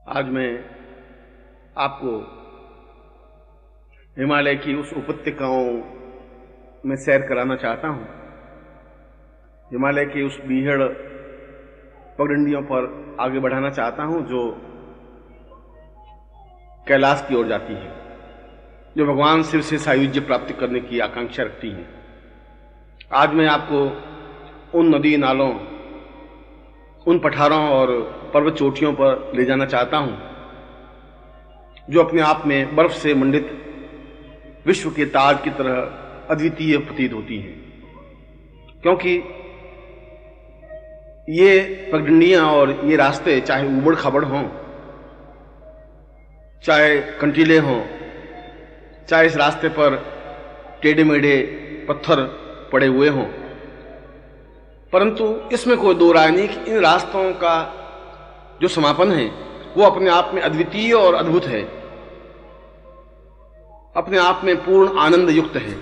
आज मैं आपको हिमालय की उस उपत्यकाओं में सैर कराना चाहता हूं। हिमालय के उस बीहड़ पगडंडियों पर आगे बढ़ाना चाहता हूं जो कैलाश की ओर जाती है, जो भगवान शिव से सायुज्य प्राप्ति करने की आकांक्षा रखती है। आज मैं आपको उन नदी नालों, उन पठारों और पर्वत चोटियों पर ले जाना चाहता हूं जो अपने आप में बर्फ से मंडित विश्व के ताज की तरह अद्वितीय प्रतीत होती हैं, क्योंकि ये पगडंडियां और ये रास्ते चाहे ऊबड़ खाबड़ हों, चाहे कंटीले हों, चाहे इस रास्ते पर टेढ़े मेढ़े पत्थर पड़े हुए हों, परंतु इसमें कोई दो राय नहीं कि इन रास्तों का जो समापन है वो अपने आप में अद्वितीय और अद्भुत है, अपने आप में पूर्ण आनंद युक्त है,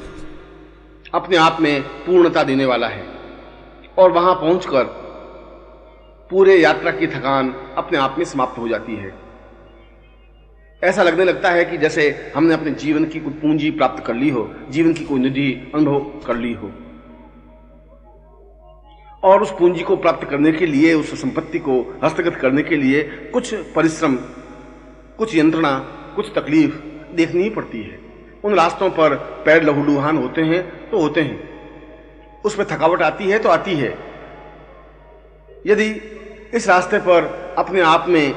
अपने आप में पूर्णता देने वाला है। और वहां पहुंचकर पूरे यात्रा की थकान अपने आप में समाप्त हो जाती है। ऐसा लगने लगता है कि जैसे हमने अपने जीवन की कोई पूंजी प्राप्त कर ली हो, जीवन की कोई निधि अनुभव कर ली हो, और उस पूंजी को प्राप्त करने के लिए, उस संपत्ति को हस्तगत करने के लिए कुछ परिश्रम, कुछ यंत्रणा, कुछ तकलीफ देखनी ही पड़ती है। उन रास्तों पर पैर लहूलुहान होते हैं तो होते हैं, उसमें थकावट आती है तो आती है। यदि इस रास्ते पर अपने आप में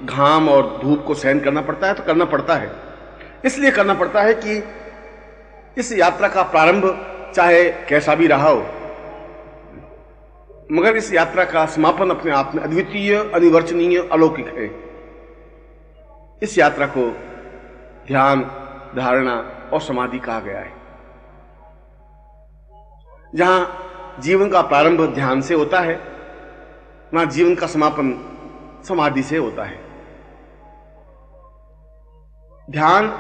घाम और धूप को सहन करना पड़ता है तो करना पड़ता है। इसलिए करना पड़ता है कि इस यात्रा का प्रारंभ चाहे कैसा भी रहा हो, मगर इस यात्रा का समापन अपने आप में अद्वितीय, अनिवर्चनीय, अलौकिक है। इस यात्रा को ध्यान, धारणा और समाधि कहा गया है। जहां जीवन का प्रारंभ ध्यान से होता है, वहां जीवन का समापन समाधि से होता है। ध्यान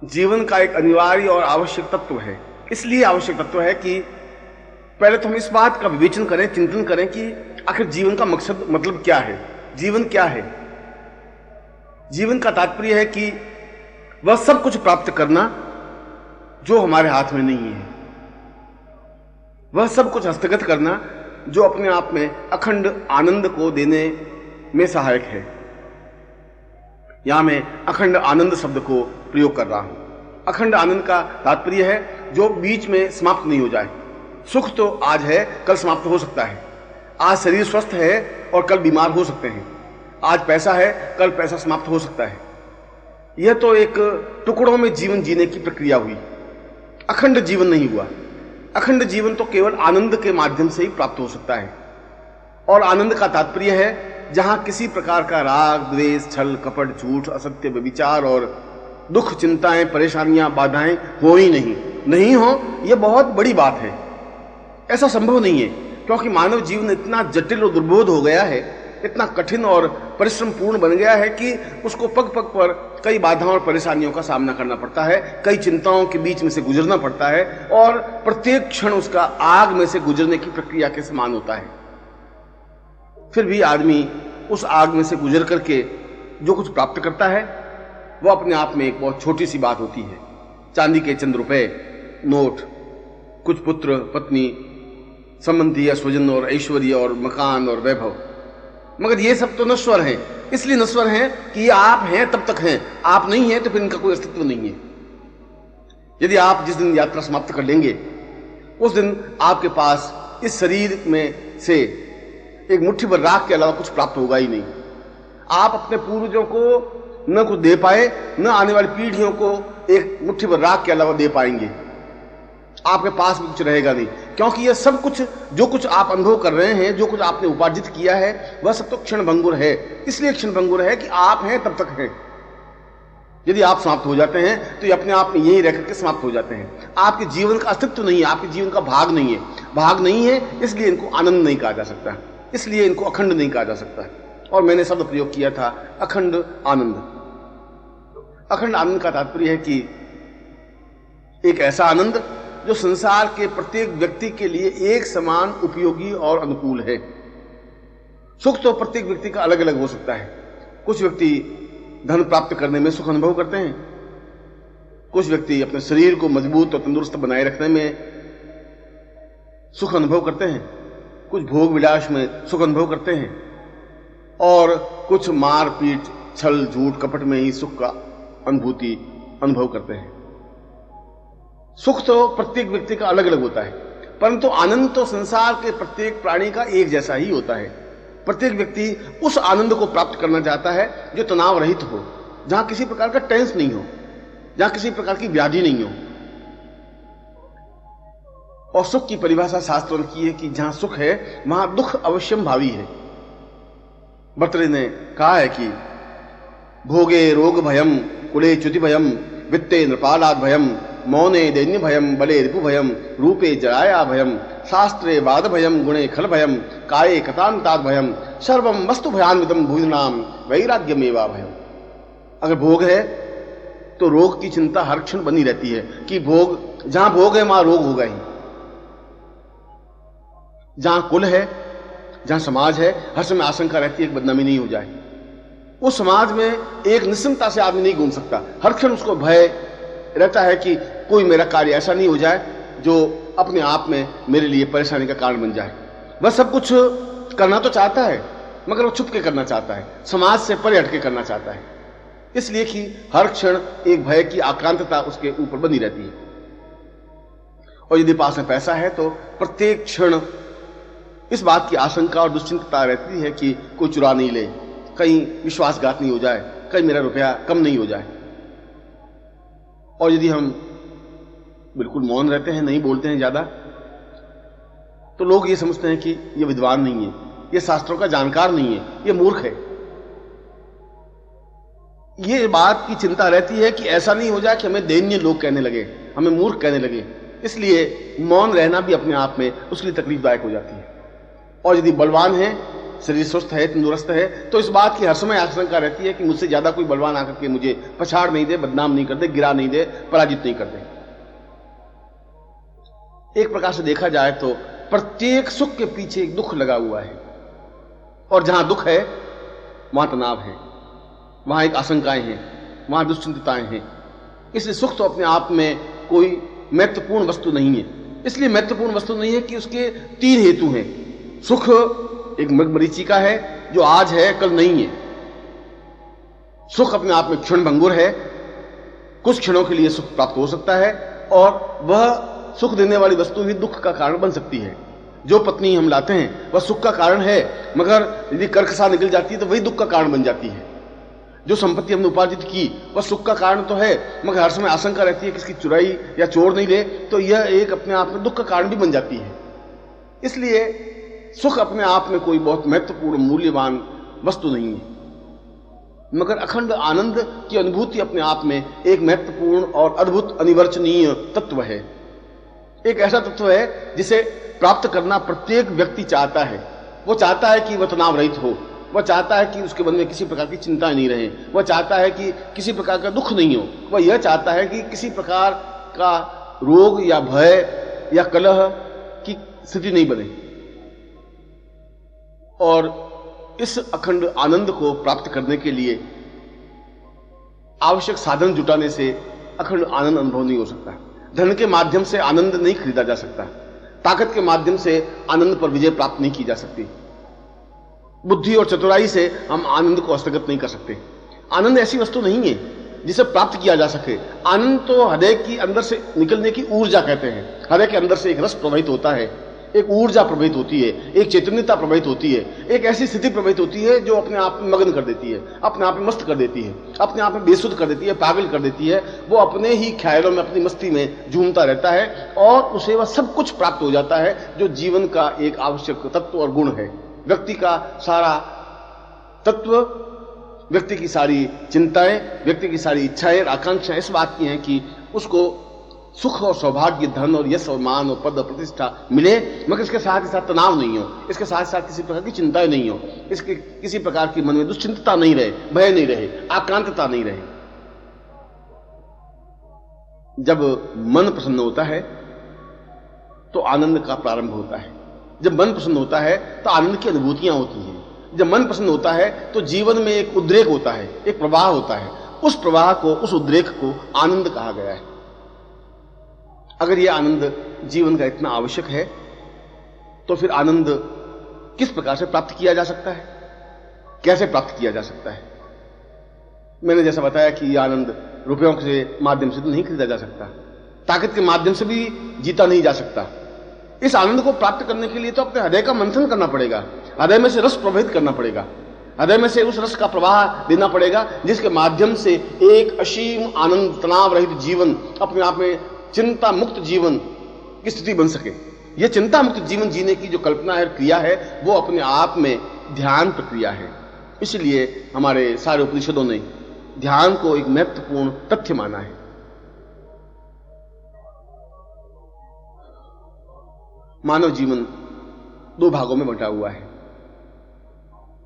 जीवन का एक अनिवार्य और आवश्यक तत्व है। इसलिए आवश्यक तत्व है कि पहले तो हम इस बात का विवेचन करें, चिंतन करें कि आखिर जीवन का मकसद, मतलब क्या है, जीवन क्या है। जीवन का तात्पर्य है कि वह सब कुछ प्राप्त करना जो हमारे हाथ में नहीं है, वह सब कुछ हस्तगत करना जो अपने आप में अखंड आनंद को देने में सहायक है। यहां मैं अखंड आनंद शब्द को प्रयोग कर रहा हूं। अखंड आनंद का तात्पर्य है जो बीच में समाप्त नहीं हो जाए। सुख तो आज है, कल समाप्त हो सकता है। आज शरीर स्वस्थ है और कल बीमार हो सकते हैं। आज पैसा है, कल पैसा समाप्त हो सकता है। यह तो एक टुकड़ों में जीवन जीने की प्रक्रिया हुई, अखंड जीवन नहीं हुआ। अखंड जीवन तो केवल आनंद के माध्यम से ही प्राप्त हो सकता है। और आनंद का तात्पर्य है जहां किसी प्रकार का राग, द्वेष, छल, कपट, झूठ, असत्य, व्यभिचार और दुख, चिंताएं, परेशानियां, बाधाएं हो ही नहीं हो। यह बहुत बड़ी बात है। ऐसा संभव नहीं है, क्योंकि मानव जीवन इतना जटिल और दुर्बोध हो गया है, इतना कठिन और परिश्रम पूर्ण बन गया है कि उसको पग पग पर कई बाधाओं और परेशानियों का सामना करना पड़ता है, कई चिंताओं के बीच में से गुजरना पड़ता है, और प्रत्येक क्षण उसका आग में से गुजरने की प्रक्रिया के समान होता है। फिर भी आदमी उस आग में से गुजर करके जो कुछ प्राप्त करता है वह अपने आप में एक बहुत छोटी सी बात होती है। चांदी के चंद रुपए, नोट, कुछ पुत्र, पत्नी, संबंधी या स्वजन और ऐश्वर्य और मकान और वैभव। मगर ये सब तो नश्वर हैं। इसलिए नश्वर हैं कि ये आप हैं तब तक हैं, आप नहीं हैं तो फिर इनका कोई अस्तित्व नहीं है। यदि आप जिस दिन यात्रा समाप्त कर लेंगे उस दिन आपके पास इस शरीर में से एक मुट्ठी भर राख के अलावा कुछ प्राप्त होगा ही नहीं। आप अपने पूर्वजों को न कुछ दे पाए, न आने वाली पीढ़ियों को एक मुट्ठी भर राख के अलावा दे पाएंगे। आपके पास भी कुछ रहेगा नहीं, क्योंकि यह सब कुछ, जो कुछ आप अनुभव कर रहे हैं, जो कुछ आपने उपार्जित किया है, वह सब तो क्षणभंगुर है। इसलिए क्षणभंगुर है कि आप हैं तब तक हैं। यदि आप समाप्त हो जाते हैं तो ये अपने आप में यही रह करके समाप्त हो जाते हैं। आपके जीवन का अस्तित्व नहीं है, आपके जीवन का भाग नहीं है। भाग नहीं है, इसलिए इनको आनंद नहीं कहा जा सकता, इसलिए इनको अखंड नहीं कहा जा सकता। और मैंने शब्द प्रयोग किया था अखंड आनंद। अखंड आनंद का तात्पर्य है कि एक ऐसा आनंद जो संसार के प्रत्येक व्यक्ति के लिए एक समान उपयोगी और अनुकूल है। सुख तो प्रत्येक व्यक्ति का अलग अलग हो सकता है। कुछ व्यक्ति धन प्राप्त करने में सुख अनुभव करते हैं, कुछ व्यक्ति अपने शरीर को मजबूत और तंदुरुस्त बनाए रखने में सुख अनुभव करते हैं, कुछ भोग विलास में सुख अनुभव करते हैं, और कुछ मार पीट छल झूठ कपट में ही सुख का अनुभूति अनुभव करते हैं। सुख तो प्रत्येक व्यक्ति का अलग अलग होता है, परंतु आनंद तो संसार के प्रत्येक प्राणी का एक जैसा ही होता है। प्रत्येक व्यक्ति उस आनंद को प्राप्त करना चाहता है जो तनाव रहित हो, जहां किसी प्रकार का टेंस नहीं हो, जहां किसी प्रकार की व्याधि नहीं हो। और सुख की परिभाषा शास्त्रों ने की है कि जहां सुख है वहां दुख अवश्यम भावी है। भर्तृ ने कहा है कि भोगे रोग भयम, कुले च्युति भयम, वित्ते नृपालाद भयम, मौने दैन्य भयम, बले रिपु भयम, रूपे जराया भयम, शास्त्रे वाद भयम, गुणे खल भयम, काये कथांताद भयम, सर्वम वस्तु भयान्वितम भूजनाम वैराग्यमेवा भयम। अगर भोग है तो रोग की चिंता हर क्षण बनी रहती है कि जहां भोग है वहां रोग होगा ही। जहां कुल है, जहां समाज है, हर समय आशंका रहती है कि बदनामी नहीं हो जाए। उस समाज में एक निश्चिंतता से आदमी नहीं घूम सकता, हर क्षण उसको भय रहता है कि कोई मेरा कार्य ऐसा नहीं हो जाए जो अपने आप में मेरे लिए परेशानी का कारण बन जाए। वह सब कुछ करना तो चाहता है मगर वो छुप के करना चाहता है, समाज से परे हट के करना चाहता है, इसलिए कि हर क्षण एक भय की आक्रांतता उसके ऊपर बनी रहती है। और यदि पास में पैसा है तो प्रत्येक क्षण इस बात की आशंका और दुश्चिंतता रहती है कि कोई चुरा नहीं ले, कहीं विश्वासघात नहीं हो जाए, कहीं मेरा रुपया कम नहीं हो जाए। और यदि हम बिल्कुल मौन रहते हैं, नहीं बोलते हैं ज्यादा, तो लोग ये समझते हैं कि ये विद्वान नहीं है, ये शास्त्रों का जानकार नहीं है, ये मूर्ख है। ये बात की चिंता रहती है कि ऐसा नहीं हो जाए कि हमें दैन्य लोग कहने लगे, हमें मूर्ख कहने लगे, इसलिए मौन रहना भी अपने आप में उसके लिए तकलीफदायक हो जाती है। और यदि बलवान है, शरीर स्वस्थ है, तंदुरुस्त है, तो इस बात की हर समय आशंका रहती है कि मुझसे ज्यादा कोई बलवान आकर के मुझे पछाड़ नहीं दे, बदनाम नहीं कर दे, गिरा नहीं दे, पराजित नहीं कर दे। एक प्रकार से देखा जाए तो प्रत्येक सुख के पीछे एक दुख लगा हुआ है, और जहां दुख है वहां तनाव है, वहां एक आशंकाएं हैं, वहां दुश्चिंतताएं हैं। इसलिए सुख तो अपने आप में कोई महत्वपूर्ण वस्तु नहीं है। इसलिए महत्वपूर्ण वस्तु नहीं है कि उसके तीन हेतु हैं। सुख एक मरीचिका है जो आज है कल नहीं है। सुख अपने आप में क्षण भंगुर है, कुछ क्षणों के लिए सुख प्राप्त हो सकता है, और वह सुख देने वाली वस्तु भी दुख का कारण बन सकती है। जो पत्नी हम लाते हैं वह सुख का कारण है, मगर यदि कर्कशा निकल जाती है तो वही दुख का कारण बन जाती है। जो संपत्ति हमने उपार्जित की वह सुख का कारण तो है, मगर हर समय आशंका रहती है कि इसकी चुराई या चोर नहीं ले, तो यह एक अपने आप में दुख का कारण भी बन जाती है। इसलिए सुख अपने आप में कोई बहुत महत्वपूर्ण मूल्यवान वस्तु नहीं है, मगर अखंड आनंद की अनुभूति अपने आप में एक महत्वपूर्ण और अद्भुत अनिवर्चनीय तत्व है। एक ऐसा तत्व है जिसे प्राप्त करना प्रत्येक व्यक्ति चाहता है। वो चाहता है कि वह तनाव रहित हो, वह चाहता है कि उसके मन में किसी प्रकार की चिंता नहीं रहे, वह चाहता है कि किसी प्रकार का दुख नहीं हो, वह यह चाहता है कि किसी प्रकार का रोग या भय या कलह की स्थिति नहीं बने। और इस अखंड आनंद को प्राप्त करने के लिए आवश्यक साधन जुटाने से अखंड आनंद अनुभव नहीं हो सकता। धन के माध्यम से आनंद नहीं खरीदा जा सकता, ताकत के माध्यम से आनंद पर विजय प्राप्त नहीं की जा सकती, बुद्धि और चतुराई से हम आनंद को हस्तगत नहीं कर सकते। आनंद ऐसी वस्तु नहीं है जिसे प्राप्त किया जा सके। आनंद तो हृदय की अंदर से निकलने की ऊर्जा कहते हैं। हृदय के अंदर से एक रस प्रवाहित होता है, एक ऊर्जा प्रवाहित होती है, एक चैतन्यता प्रवाहित होती है, एक ऐसी स्थिति प्रवाहित होती है जो अपने आप में मग्न कर देती है, अपने आप में मस्त कर देती है, अपने आप में बेसुध कर देती है, पागल कर देती है। वो अपने ही ख्यालों में, अपनी मस्ती में झूमता रहता है और उसे वह सब कुछ प्राप्त हो जाता है जो जीवन का एक आवश्यक तत्व और गुण है। व्यक्ति का सारा तत्व, व्यक्ति की सारी चिंताएं, व्यक्ति की सारी इच्छाएं और आकांक्षाएं इस बात की हैं कि उसको सुख और सौभाग्य, धन और यश और मान और पद और प्रतिष्ठा मिले, मगर इसके साथ ही साथ तनाव नहीं हो, इसके साथ साथ किसी प्रकार की चिंताएं नहीं हो, इसके किसी प्रकार की मन में दुश्चिंतता नहीं रहे, भय नहीं रहे, आक्रांतता नहीं रहे। जब मन प्रसन्न होता है तो आनंद का प्रारंभ होता है। जब मन प्रसन्न होता है तो आनंद की अनुभूतियां होती हैं। जब मन प्रसन्न होता है तो जीवन में एक उद्रेक होता है, एक प्रवाह होता है। उस प्रवाह को, उस उद्रेक को आनंद कहा गया है। अगर यह आनंद जीवन का इतना आवश्यक है तो फिर आनंद किस प्रकार से प्राप्त किया जा सकता है, कैसे प्राप्त किया जा सकता है? मैंने जैसा बताया कि यह आनंद रुपयों के माध्यम से तो नहीं खरीदा जा सकता, ताकत के माध्यम से भी जीता नहीं जा सकता। इस आनंद को प्राप्त करने के लिए तो अपने हृदय का मंथन करना पड़ेगा, हृदय में से रस प्रवाहित करना पड़ेगा, हृदय में से उस रस का प्रवाह देना पड़ेगा, जिसके माध्यम से एक असीम आनंद, तनाव रहित जीवन, अपने आप में चिंता मुक्त जीवन की स्थिति बन सके। यह चिंता मुक्त जीवन जीने की जो कल्पना है, क्रिया है, वो अपने आप में ध्यान प्रक्रिया है। इसलिए हमारे सारे उपनिषदों ने ध्यान को एक महत्वपूर्ण तथ्य माना है। मानव जीवन दो भागों में बंटा हुआ है।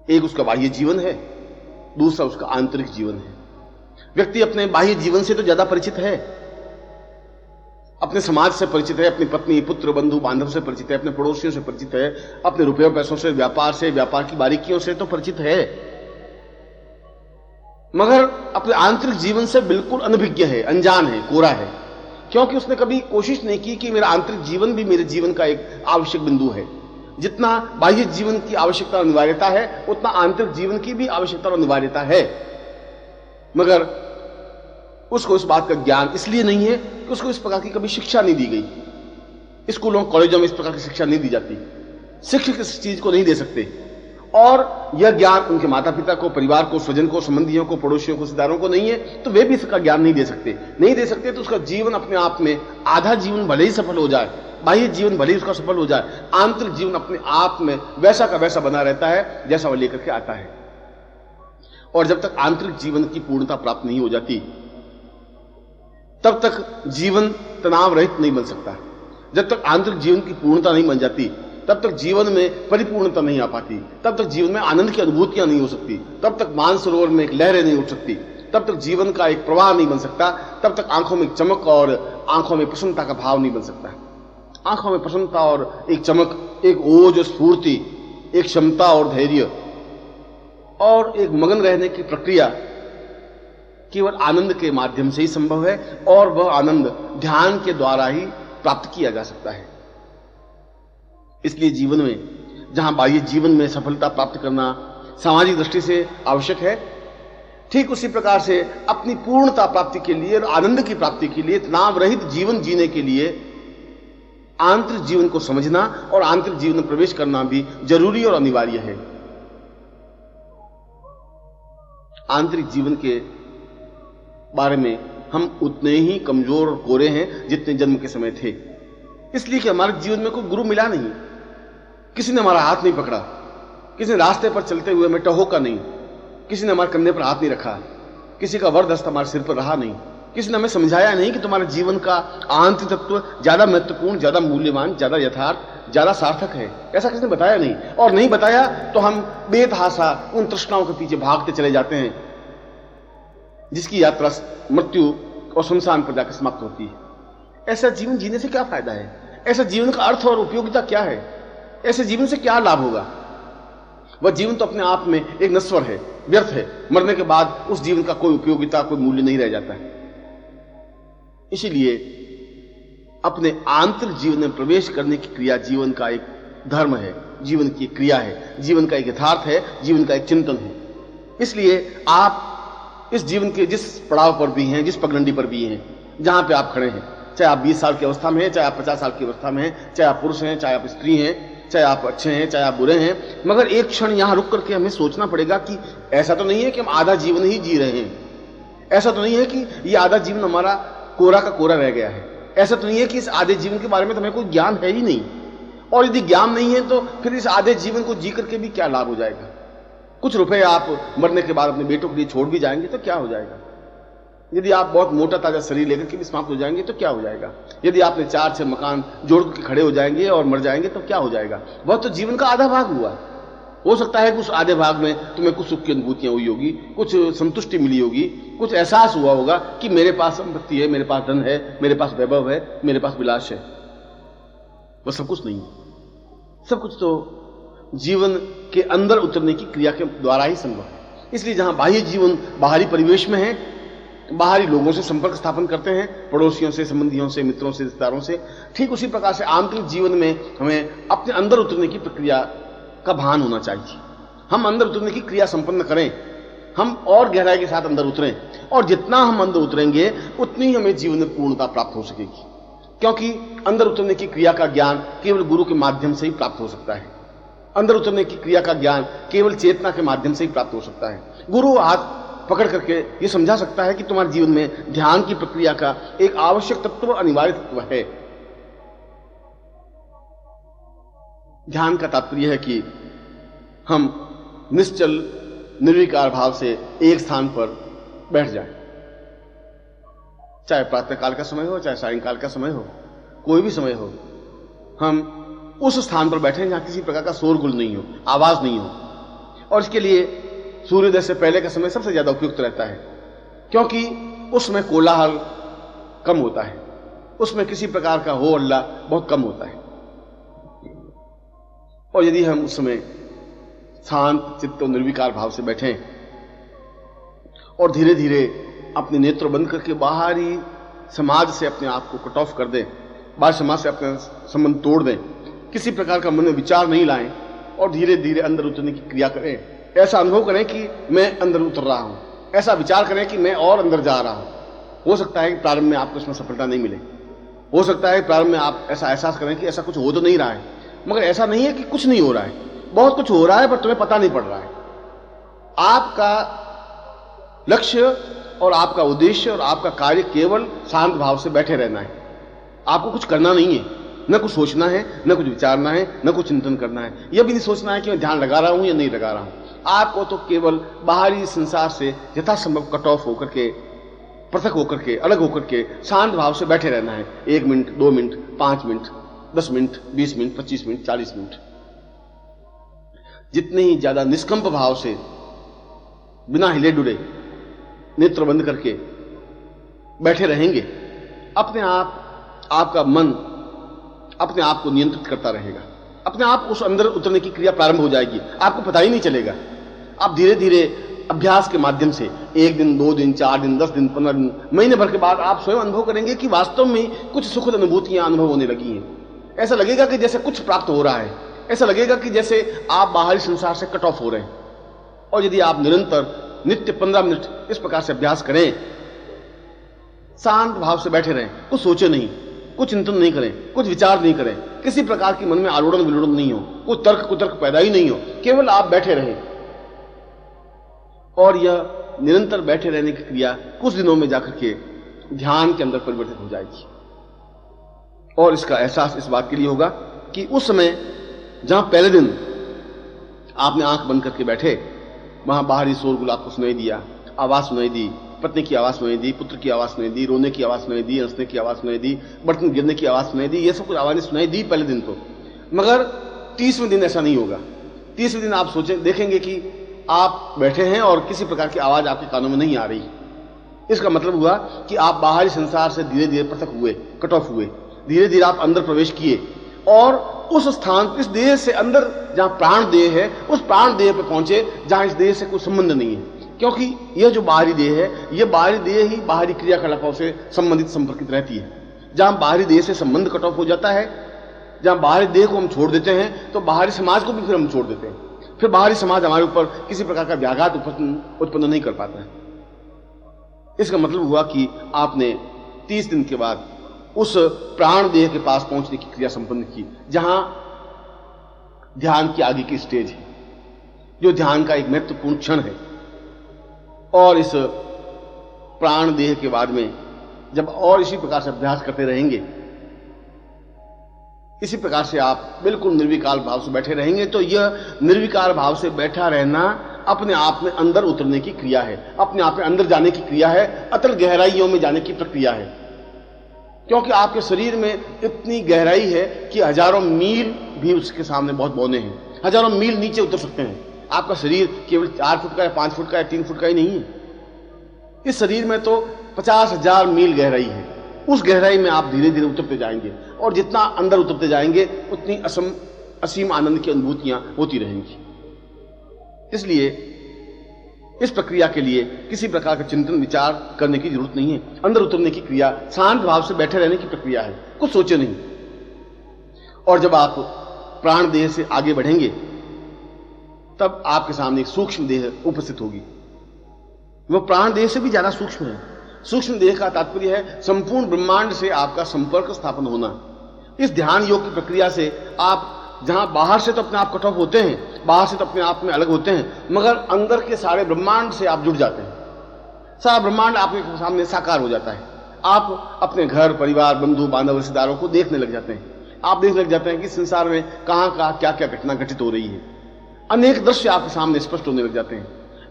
एक उसका बाह्य जीवन है, दूसरा उसका आंतरिक जीवन है। व्यक्ति अपने बाह्य जीवन से तो ज्यादा परिचित है, अपने समाज से परिचित है, अपनी पत्नी, पुत्र, बंधु बांधव से परिचित है, अपने पड़ोसियों से परिचित है, अपने रुपयों पैसों से, व्यापार की बारीकियों से तो परिचित है, मगर अपने आंतरिक जीवन से बिल्कुल अनभिज्ञ है, अनजान है, कोरा है, क्योंकि उसने कभी कोशिश नहीं की कि मेरा आंतरिक जीवन भी मेरे जीवन का एक आवश्यक बिंदु है। जितना बाह्य जीवन की आवश्यकता और अनिवार्यता है, उतना आंतरिक जीवन की भी आवश्यकता और अनिवार्यता है, मगर उसको इस बात का ज्ञान इसलिए नहीं है कि उसको इस प्रकार की कभी शिक्षा नहीं दी गई। स्कूलों कॉलेजों में इस प्रकार की शिक्षा नहीं दी जाती, शिक्षक इस चीज को नहीं दे सकते, और यह ज्ञान उनके माता पिता को, परिवार को, स्वजन को, संबंधियों को, पड़ोसियों को, रिश्तेदारों को नहीं है, तो वे भी इसका ज्ञान नहीं दे सकते। तो उसका जीवन अपने आप में, आधा जीवन भले ही सफल हो जाए, बाह्य जीवन भले ही उसका सफल हो जाए, आंतरिक जीवन अपने आप में वैसा का वैसा बना रहता है जैसा वह लेकर के आता है। और जब तक आंतरिक जीवन की पूर्णता प्राप्त नहीं हो जाती, तब तक जीवन तनाव रहित नहीं बन सकता। जब तक आंतरिक जीवन की पूर्णता नहीं बन जाती, तब तक जीवन में परिपूर्णता नहीं आ पाती, तब तक जीवन में आनंद की अनुभूतियां नहीं हो सकती, तब तक मानसरोवर में एक लहरें नहीं उठ सकती, तब तक जीवन का एक प्रवाह नहीं बन सकता, तब तक आंखों में एक चमक और आंखों में प्रसन्नता का भाव नहीं बन सकता। आंखों में प्रसन्नता और एक चमक, एक ओज, स्फूर्ति, एक क्षमता और धैर्य और एक मगन रहने की प्रक्रिया केवल आनंद के माध्यम से ही संभव है, और वह आनंद ध्यान के द्वारा ही प्राप्त किया जा सकता है। इसलिए जीवन में, जहां बाह्य जीवन में सफलता प्राप्त करना सामाजिक दृष्टि से आवश्यक है, ठीक उसी प्रकार से अपनी पूर्णता प्राप्ति के लिए और आनंद की प्राप्ति के लिए, तनाव रहित जीवन जीने के लिए आंतरिक जीवन को समझना और आंतरिक जीवन में प्रवेश करना भी जरूरी और अनिवार्य है। आंतरिक जीवन के बारे में हम उतने ही कमजोर और कोरे हैं जितने जन्म के समय थे, इसलिए कि हमारे जीवन में कोई गुरु मिला नहीं, किसी ने हमारा हाथ नहीं पकड़ा, किसी ने रास्ते पर चलते हुए हमें टहोका नहीं, किसी ने हमारे कंधे पर हाथ नहीं रखा, किसी का वरदस्त हमारे सिर पर रहा नहीं, किसी ने हमें समझाया नहीं कि तुम्हारे जीवन का आंतरिक तत्व ज्यादा महत्वपूर्ण, ज्यादा मूल्यवान, ज्यादा यथार्थ, ज्यादा सार्थक है। ऐसा किसी ने बताया नहीं, और नहीं बताया तो हम बेतहासा उन तृष्णाओं के पीछे भागते चले जाते हैं, जिसकी यात्रा मृत्यु और शमशान पर जाकर समाप्त होती है। ऐसा जीवन जीने से क्या फायदा है? ऐसा जीवन का अर्थ और उपयोगिता क्या है? ऐसे जीवन से क्या लाभ होगा? वह जीवन तो अपने आप में एक नश्वर है, व्यर्थ है। मरने के बाद उस जीवन का कोई उपयोगिता, कोई मूल्य नहीं रह जाता है। इसीलिए अपने आंतरिक जीवन में प्रवेश करने की क्रिया जीवन का एक धर्म है, जीवन की क्रिया है, जीवन का एक यथार्थ है, जीवन का एक चिंतन है। इसलिए आप इस जीवन के जिस पड़ाव पर भी हैं, जिस पगडंडी पर भी हैं, जहां पे आप खड़े हैं, चाहे आप 20 साल की अवस्था में हैं, चाहे आप 50 साल की अवस्था में हैं, चाहे आप पुरुष हैं, चाहे आप स्त्री हैं, चाहे आप अच्छे हैं, चाहे आप बुरे हैं, मगर एक क्षण यहां रुक करके हमें सोचना पड़ेगा कि ऐसा तो नहीं है कि हम आधा जीवन ही जी रहे हैं, ऐसा तो नहीं है कि ये आधा जीवन हमारा कोरा का कोरा रह गया है, ऐसा तो नहीं है कि इस आधे जीवन के बारे में तो हमें कोई ज्ञान है ही नहीं, और यदि ज्ञान नहीं है तो फिर इस आधे जीवन को जी करके भी क्या लाभ हो जाएगा? कुछ रुपए आप मरने के बाद अपने बेटों के लिए छोड़ भी जाएंगे तो क्या हो जाएगा? यदि आप बहुत मोटा ताजा शरीर लेकर के भी समाप्त हो जाएंगे तो क्या हो जाएगा? यदि आपने 4-6 मकान जोड़ के खड़े हो जाएंगे और मर जाएंगे तो क्या हो जाएगा? वह तो जीवन का आधा भाग हुआ। हो सकता है कि उस आधे भाग में तुम्हें कुछ सुख की अनुभूतियां हुई होगी, कुछ संतुष्टि मिली होगी, कुछ एहसास हुआ होगा कि मेरे पास संपत्ति है, मेरे पास धन है, मेरे पास वैभव है, मेरे पास विलास है। वह सब कुछ नहीं है। सब कुछ तो जीवन के अंदर उतरने की क्रिया के द्वारा ही संभव है। इसलिए जहां बाह्य जीवन बाहरी परिवेश में है, बाहरी लोगों से संपर्क स्थापन करते हैं, पड़ोसियों से, संबंधियों से, मित्रों से, रिश्तेदारों से, ठीक उसी प्रकार से आंतरिक जीवन में हमें अपने अंदर उतरने की प्रक्रिया का भान होना चाहिए। हम अंदर उतरने की क्रिया संपन्न करें, हम और गहराई के साथ अंदर उतरें, और जितना हम अंदर उतरेंगे उतनी ही हमें जीवन में पूर्णता प्राप्त हो सकेगी। क्योंकि अंदर उतरने की क्रिया का ज्ञान केवल गुरु के माध्यम से ही प्राप्त हो सकता है। अंदर उतरने की क्रिया का ज्ञान केवल चेतना के माध्यम से ही प्राप्त हो सकता है। गुरु हाथ पकड़ करके ये समझा सकता है कि तुम्हारे जीवन में ध्यान की प्रक्रिया का एक आवश्यक तत्व, अनिवार्य तत्व है। ध्यान का तात्पर्य है कि हम निश्चल निर्विकार भाव से एक स्थान पर बैठ जाएं। चाहे प्रातःकाल का समय हो, चाहे सायंकाल का समय हो, कोई भी समय हो, हम उस स्थान पर बैठे जहां किसी प्रकार का शोरगुल नहीं हो, आवाज नहीं हो। और इसके लिए सूर्योदय से पहले का समय सबसे ज्यादा उपयुक्त रहता है, क्योंकि उसमें कोलाहल कम होता है, उसमें किसी प्रकार का हो हल्ला बहुत कम होता है। और यदि हम उस समय शांत चित्त और निर्विकार भाव से बैठें और धीरे धीरे अपने नेत्र बंद करके बाहरी समाज से अपने आप को कट ऑफ कर दें, बाहरी समाज से अपना संबंध तोड़ दें, किसी प्रकार का मन में विचार नहीं लाएं और धीरे धीरे अंदर उतरने की क्रिया करें। ऐसा अनुभव करें कि मैं अंदर उतर रहा हूं, ऐसा विचार करें कि मैं और अंदर जा रहा हूं। हो सकता है कि प्रारंभ में आपको इसमें सफलता नहीं मिले, हो सकता है प्रारंभ में आप ऐसा एहसास करें कि ऐसा कुछ हो तो नहीं रहा है, मगर ऐसा नहीं है कि कुछ नहीं हो रहा है, बहुत कुछ हो रहा है, पर तुम्हें पता नहीं पड़ रहा है। आपका लक्ष्य और आपका उद्देश्य और आपका कार्य केवल शांत भाव से बैठे रहना है। आपको कुछ करना नहीं है, न कुछ सोचना है, न कुछ विचारना है, न कुछ चिंतन करना है। यह भी नहीं सोचना है कि मैं ध्यान लगा रहा हूं या नहीं लगा रहा हूं। आपको तो केवल बाहरी संसार से यथासंभव कट ऑफ होकर के, पृथक होकर के, अलग होकर के शांत भाव से बैठे रहना है। 1 minute, 2 minute, 5 minute, 10 minute, 20 minute, 25 minute, 40 minute. जितने ही ज्यादा निष्कंप भाव से, बिना हिले डुले, नेत्र बंद करके बैठे रहेंगे, अपने आप आपका मन अपने आप को नियंत्रित करता रहेगा। अपने आप उस अंदर उतरने की क्रिया प्रारंभ हो जाएगी, आपको पता ही नहीं चलेगा। आप धीरे धीरे अभ्यास के माध्यम से 1 दिन, 2 दिन, 4 दिन, 10 दिन, 15 दिन, महीने भर के बाद आप स्वयं अनुभव करेंगे कि वास्तव में कुछ सुखद अनुभूतियां अनुभव होने लगी हैं। ऐसा लगेगा कि जैसे कुछ प्राप्त हो रहा है, ऐसा लगेगा कि जैसे आप बाहरी संसार से कट ऑफ हो रहे हैं। और यदि आप निरंतर नित्य 15 मिनट इस प्रकार से अभ्यास करें, शांत भाव से बैठे रहें, कुछ सोचे नहीं, कुछ चिंतन नहीं करें, कुछ विचार नहीं करें, किसी प्रकार की मन में आलोड़न विलोड़न नहीं हो, कोई तर्क कुतर्क पैदा ही नहीं हो, केवल आप बैठे रहें। और यह निरंतर बैठे रहने की क्रिया कुछ दिनों में जाकर के ध्यान के अंदर परिवर्तित हो जाएगी। और इसका एहसास इस बात के लिए होगा कि उस समय जहां पहले दिन आपने आंख बंद करके बैठे, वहां बाहरी शोरगुल आपको सुनाई दिया, आवाज सुनाई दी, पत्नी की आवाज सुनाई दी, पुत्र की आवाज सुनाई दी, रोने की आवाज सुनाई दी, हंसने की आवाज सुनाई दी, बर्तन गिरने की आवाज सुनाई दी, ये सब कुछ आवाजें सुनाई दी पहले दिन तो। मगर 30वें दिन ऐसा नहीं होगा। 30वें दिन आप सोचें, देखेंगे कि आप बैठे हैं और किसी प्रकार की आवाज आपके कानों में नहीं आ रही। इसका मतलब हुआ कि आप बाहरी संसार से धीरे धीरे पृथक हुए, कट ऑफ हुए, धीरे धीरे आप अंदर प्रवेश किए और उस स्थान, इस देह से अंदर जहां प्राण देह है, उस प्राण देह पर पहुंचे जहां इस देह से कोई संबंध नहीं है। क्योंकि यह जो बाहरी देह है, यह बाहरी देह ही बाहरी क्रियाकलापों से संबंधित संपर्कित रहती है। जहां बाहरी देह से संबंध कट ऑफ हो जाता है, जहां बाहरी देह को हम छोड़ देते हैं, तो बाहरी समाज को भी फिर हम छोड़ देते हैं। फिर बाहरी समाज हमारे ऊपर किसी प्रकार का व्याघात उत्पन्न नहीं कर पाता है। इसका मतलब हुआ कि आपने 30 दिन के बाद उस प्राण देह के पास पहुंचने की क्रिया संपन्न की, जहां ध्यान की आगे की स्टेज है, जो ध्यान का एक महत्वपूर्ण क्षण है। और इस प्राण देह के बाद में जब और इसी प्रकार से अभ्यास करते रहेंगे, इसी प्रकार से आप बिल्कुल निर्विकार भाव से बैठे रहेंगे, तो यह निर्विकार भाव से बैठा रहना अपने आप में अंदर उतरने की क्रिया है, अपने आप में अंदर जाने की क्रिया है, अतल गहराइयों में जाने की प्रक्रिया है। क्योंकि आपके शरीर में इतनी गहराई है कि हजारों मील भी उसके सामने बहुत बौने हैं, हजारों मील नीचे उतर सकते हैं। आपका शरीर केवल 4 फुट का या 5 फुट का या 3 फुट का ही नहीं है। इस शरीर में तो 50,000 मील गहराई है। उस गहराई में आप धीरे धीरे उतरते जाएंगे और जितना अंदर उतरते जाएंगे उतनी असीम आनंद की अनुभूतियां होती रहेंगी। इसलिए इस प्रक्रिया के लिए किसी प्रकार का चिंतन विचार करने की जरूरत नहीं है। अंदर उतरने की क्रिया, शांत भाव से बैठे रहने की प्रक्रिया है, कुछ सोचे नहीं। और जब आप प्राण देह से आगे बढ़ेंगे तब आपके सामने एक सूक्ष्म देह उपस्थित होगी। वह प्राण देह से भी ज्यादा सूक्ष्म है। सूक्ष्म देह का तात्पर्य है संपूर्ण ब्रह्मांड से आपका संपर्क स्थापन होना। इस ध्यान योग की प्रक्रिया से आप जहां बाहर से तो अपने आप कट ऑफ होते हैं, बाहर से तो अपने आप में अलग होते हैं, मगर अंदर के सारे ब्रह्मांड से आप जुड़ जाते हैं। सारा ब्रह्मांड आपके सामने साकार हो जाता है। आप अपने घर परिवार बंधु बांधव रिश्तेदारों को देखने लग जाते हैं। आप देखने लग जाते हैं कि संसार में कहां कहां क्या क्या घटना घटित हो रही है। अनेक दृश्य आपके सामने स्पष्ट होने लग जाते हैं।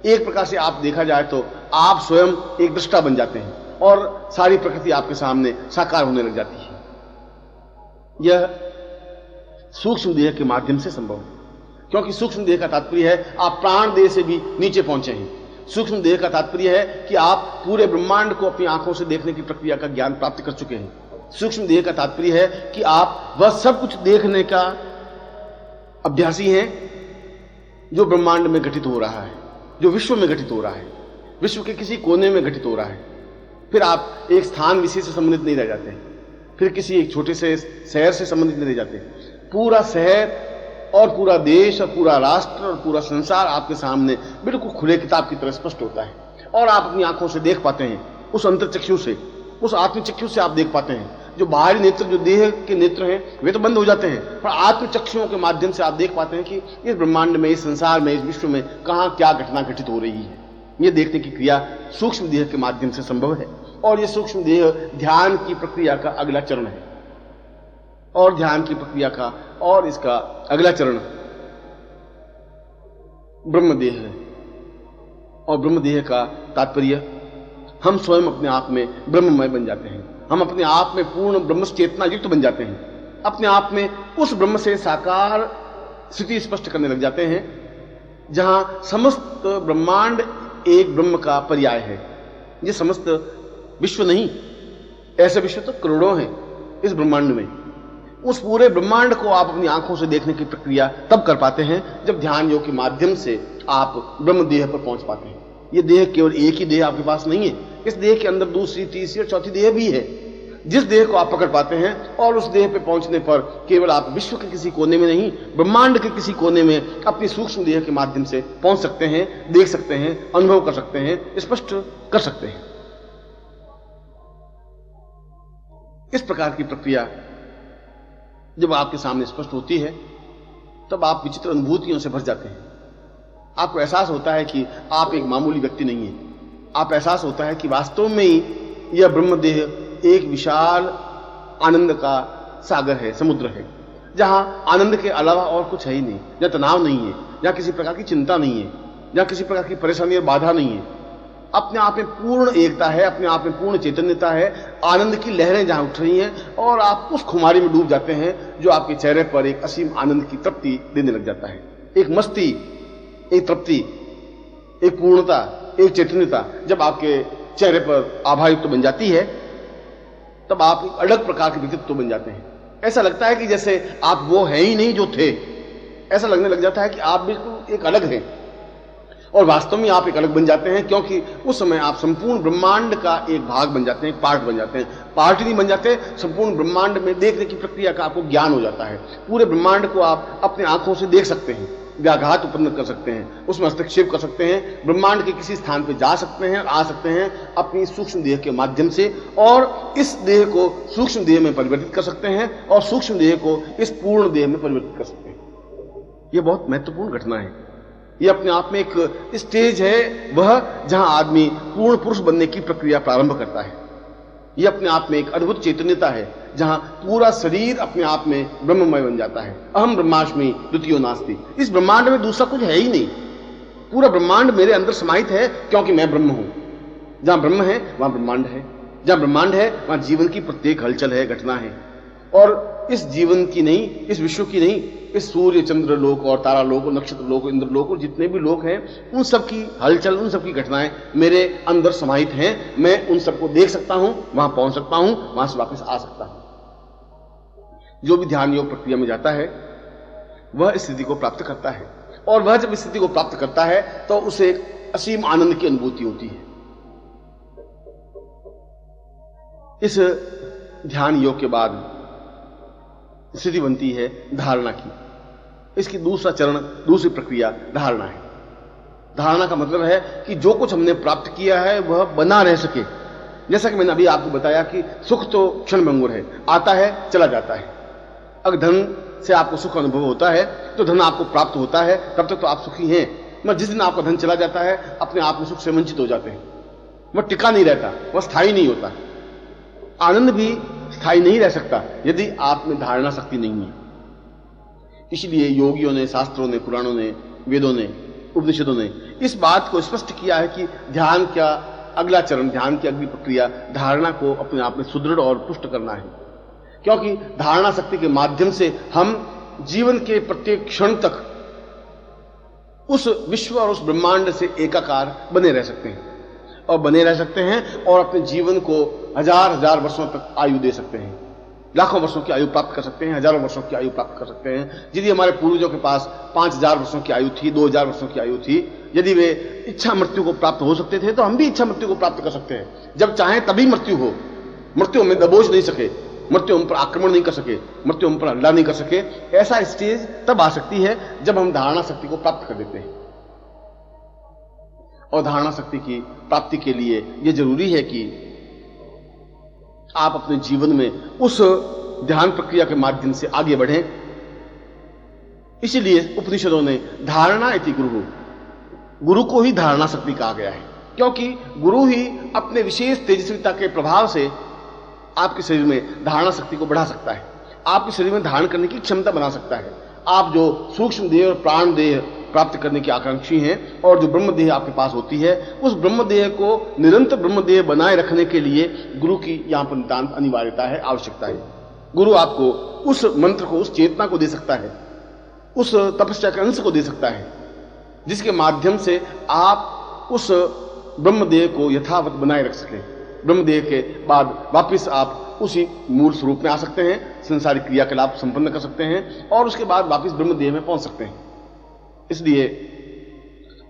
एक प्रकार से आप देखा जाए तो आप स्वयं एक दृष्टा बन जाते हैं और सारी प्रकृति आपके सामने साकार होने लग जाती है। यह सूक्ष्म देह के माध्यम से संभव है, क्योंकि सूक्ष्म देह का तात्पर्य है आप प्राण देह से भी नीचे पहुंचे हैं। सूक्ष्म देह का तात्पर्य है कि आप पूरे ब्रह्मांड को अपनी आंखों से देखने की प्रक्रिया का ज्ञान प्राप्त कर चुके हैं। सूक्ष्म देह का तात्पर्य है कि आप वह सब कुछ देखने का अभ्यासी हैं जो ब्रह्मांड में घटित हो रहा है, जो विश्व में घटित हो रहा है, विश्व के किसी कोने में घटित हो रहा है। फिर आप एक स्थान विशेष से संबंधित नहीं रह जाते, फिर किसी एक छोटे से शहर से संबंधित नहीं रह जाते। पूरा शहर और पूरा देश और पूरा राष्ट्र और पूरा संसार आपके सामने बिल्कुल खुले किताब की तरह स्पष्ट होता है और आप अपनी आंखों से देख पाते हैं। उस अंतर्चक्षु से, उस आत्मचक्षु से आप देख पाते हैं। जो बाहरी नेत्र, जो देह के नेत्र हैं, वे तो बंद हो जाते हैं, पर आत्मचक्षुओं के माध्यम से आप देख पाते हैं कि इस ब्रह्मांड में, इस संसार में, इस विश्व में कहां क्या घटना घटित हो रही है। यह देखने की क्रिया सूक्ष्म देह के माध्यम से संभव है और यह सूक्ष्म देह ध्यान की प्रक्रिया का अगला चरण है। और ध्यान की प्रक्रिया का और इसका अगला चरण ब्रह्मदेह है। और ब्रह्मदेह का तात्पर्य हम स्वयं अपने आप में ब्रह्ममय बन जाते हैं। हम अपने आप में पूर्ण ब्रह्म चेतना युक्त बन जाते हैं। अपने आप में उस ब्रह्म से साकार स्थिति स्पष्ट करने लग जाते हैं जहां समस्त ब्रह्मांड एक ब्रह्म का पर्याय है। ये समस्त विश्व नहीं, ऐसे विश्व तो करोड़ों हैं इस ब्रह्मांड में। उस पूरे ब्रह्मांड को आप अपनी आंखों से देखने की प्रक्रिया तब कर पाते हैं जब ध्यान योग के माध्यम से आप ब्रह्म देह पर पहुंच पाते हैं। ये देह केवल एक ही देह आपके पास नहीं है, इस देह के अंदर दूसरी, तीसरी और चौथी देह भी है। जिस देह को आप पकड़ पाते हैं और उस देह पे पहुंचने पर केवल आप विश्व के किसी कोने में नहीं, ब्रह्मांड के किसी कोने में अपनी सूक्ष्म देह के माध्यम से पहुंच सकते हैं, देख सकते हैं, अनुभव कर सकते हैं, स्पष्ट कर सकते हैं। इस प्रकार की प्रक्रिया जब आपके सामने स्पष्ट होती है तब आप विचित्र अनुभूतियों से भर जाते हैं। आपको एहसास होता है कि आप एक मामूली व्यक्ति नहीं है। आप एहसास होता है कि वास्तव में ही यह ब्रह्मदेह एक विशाल आनंद का सागर है, समुद्र है, जहां आनंद के अलावा और कुछ है ही नहीं, जहां तनाव नहीं है, जहां किसी प्रकार की चिंता नहीं है, जहां किसी प्रकार की परेशानी और बाधा नहीं है। अपने आप में पूर्ण एकता है, अपने आप में पूर्ण चैतन्यता है, आनंद की लहरें जहां उठ रही हैं और आप उस खुमारी में डूब जाते हैं जो आपके चेहरे पर एक असीम आनंद की तृप्ति देने लग जाता है। एक मस्ती, एक तृप्ति, एक पूर्णता, एक चैतन्यता जब आपके चेहरे पर आभायुक्त बन जाती है तब आप एक अलग प्रकार के व्यक्तित्व बन जाते हैं। ऐसा लगता है कि जैसे आप वो हैं ही नहीं जो थे। ऐसा लगने लग जाता है कि आप बिल्कुल एक अलग हैं और वास्तव में आप एक अलग बन जाते हैं, क्योंकि उस समय आप संपूर्ण ब्रह्मांड का एक भाग बन जाते हैं, पार्ट बन जाते हैं। पार्ट ही नहीं बन जाते, संपूर्ण ब्रह्मांड में देखने की प्रक्रिया का आपको ज्ञान हो जाता है। पूरे ब्रह्मांड को आप अपने आंखों से देख सकते हैं, व्याघात उत्पन्न कर सकते हैं, उसमें हस्तक्षेप कर सकते हैं, ब्रह्मांड के किसी स्थान पर जा सकते हैं, आ सकते हैं अपनी सूक्ष्म देह के माध्यम से, और इस देह को सूक्ष्म देह में परिवर्तित कर सकते हैं और सूक्ष्म देह को इस पूर्ण देह में परिवर्तित कर सकते हैं। यह बहुत महत्वपूर्ण घटना है। यह अपने आप में एक स्टेज है, वह जहां आदमी पूर्ण पुरुष बनने की प्रक्रिया प्रारंभ करता है। यह अपने आप में एक अद्भुत चैतन्यता है जहां पूरा शरीर अपने आप में ब्रह्ममय बन जाता है। अहम ब्रह्मास्मि द्वितीयो नास्ति। इस ब्रह्मांड में दूसरा कुछ है ही नहीं। पूरा ब्रह्मांड मेरे अंदर समाहित है क्योंकि मैं ब्रह्म हूं। जहां ब्रह्म है वहां ब्रह्मांड है, जहां ब्रह्मांड है वहां जीवन की प्रत्येक हलचल है, घटना है। और इस जीवन की नहीं, इस विश्व की नहीं, इस सूर्य चंद्र लोक और तारा लोक और नक्षत्र लोक, इंद्र लोक और जितने भी लोक हैं, उन सब की हलचल, उन सब की घटनाएं मेरे अंदर समाहित हैं। मैं उन सबको देख सकता हूं, वहां पहुंच सकता हूं, वहां से वापस आ सकता हूं। जो भी ध्यान योग प्रक्रिया में जाता है वह स्थिति को प्राप्त करता है। और वह जब स्थिति को प्राप्त करता है तो उसे एक असीम आनंद की अनुभूति होती है। इस ध्यान योग के बाद स्थिति बनती है धारणा की। इसकी दूसरा चरण, दूसरी प्रक्रिया धारणा है। धारणा का मतलब है कि जो कुछ हमने प्राप्त किया है वह बना रह सके। जैसा कि मैंने अभी आपको बताया कि सुख तो क्षणभंगुर है, आता है चला जाता है। अगर धन से आपको सुख अनुभव होता है तो धन आपको प्राप्त होता है, तब तक तो आप सुखी हैं। मगर जिस दिन आपका धन चला जाता है अपने आप में सुख से वंचित हो जाते हैं। वह टिका नहीं रहता, वह स्थायी नहीं होता। आनंद भी स्थायी नहीं रह सकता यदि आप में धारणा शक्ति नहीं है। इसलिए योगियों ने, शास्त्रों ने, पुराणों ने, वेदों ने, उपनिषदों ने इस बात को स्पष्ट किया है कि ध्यान का अगला चरण, ध्यान की अगली प्रक्रिया धारणा को अपने आप में सुदृढ़ और पुष्ट करना है। क्योंकि धारणा शक्ति के माध्यम से हम जीवन के प्रत्येक क्षण तक उस विश्व और उस ब्रह्मांड से एकाकार बने रह सकते हैं और बने रह सकते हैं और अपने जीवन को हजार हजार वर्षों तक आयु दे सकते हैं। लाखों वर्षों की आयु प्राप्त कर सकते हैं, हजारों वर्षों की आयु प्राप्त कर सकते हैं। यदि हमारे पूर्वजों के पास 5000 वर्षों की आयु थी, 2000 वर्षों की आयु थी, यदि वे इच्छा मृत्यु को प्राप्त हो सकते थे तो हम भी इच्छा मृत्यु को प्राप्त कर सकते हैं। जब चाहें तभी मृत्यु हो। मृत्यु हमें दबोच नहीं सके, मृत्यु हम पर आक्रमण नहीं कर सके, मृत्यु हम पर हमला नहीं कर सके। ऐसा स्टेज तब आ सकती है जब हम धारणा शक्ति को प्राप्त कर देते हैं। और धारणा शक्ति की प्राप्ति के लिए यह जरूरी है कि आप अपने जीवन में उस ध्यान प्रक्रिया के माध्यम से आगे बढ़ें। इसीलिए उपनिषदों ने धारणा इति गुरु, गुरु को ही धारणा शक्ति कहा गया है। क्योंकि गुरु ही अपने विशेष तेजस्विता के प्रभाव से आपके शरीर में धारणा शक्ति को बढ़ा सकता है, आपके शरीर में धारण करने की क्षमता बना सकता है। आप जो सूक्ष्म देह और प्राण देह प्राप्त करने की आकांक्षी हैं और जो ब्रह्म देह आपके पास होती है, उस ब्रह्म देह को निरंतर ब्रह्म देह बनाए रखने के लिए गुरु की यहां पर नितांत अनिवार्यता है, आवश्यकता है। गुरु आपको उस मंत्र को, उस चेतना को दे सकता है, उस तपस्या के अंश को दे सकता है, जिसके माध्यम से आप उस ब्रह्म देह को यथावत बनाए रख सकें। ब्रह्म देह के बाद वापिस आप उसी मूल स्वरूप में आ सकते हैं, संसारिक क्रियाकलाप संपन्न कर सकते हैं और उसके बाद वापिस ब्रह्म देह में पहुंच सकते हैं। इसलिए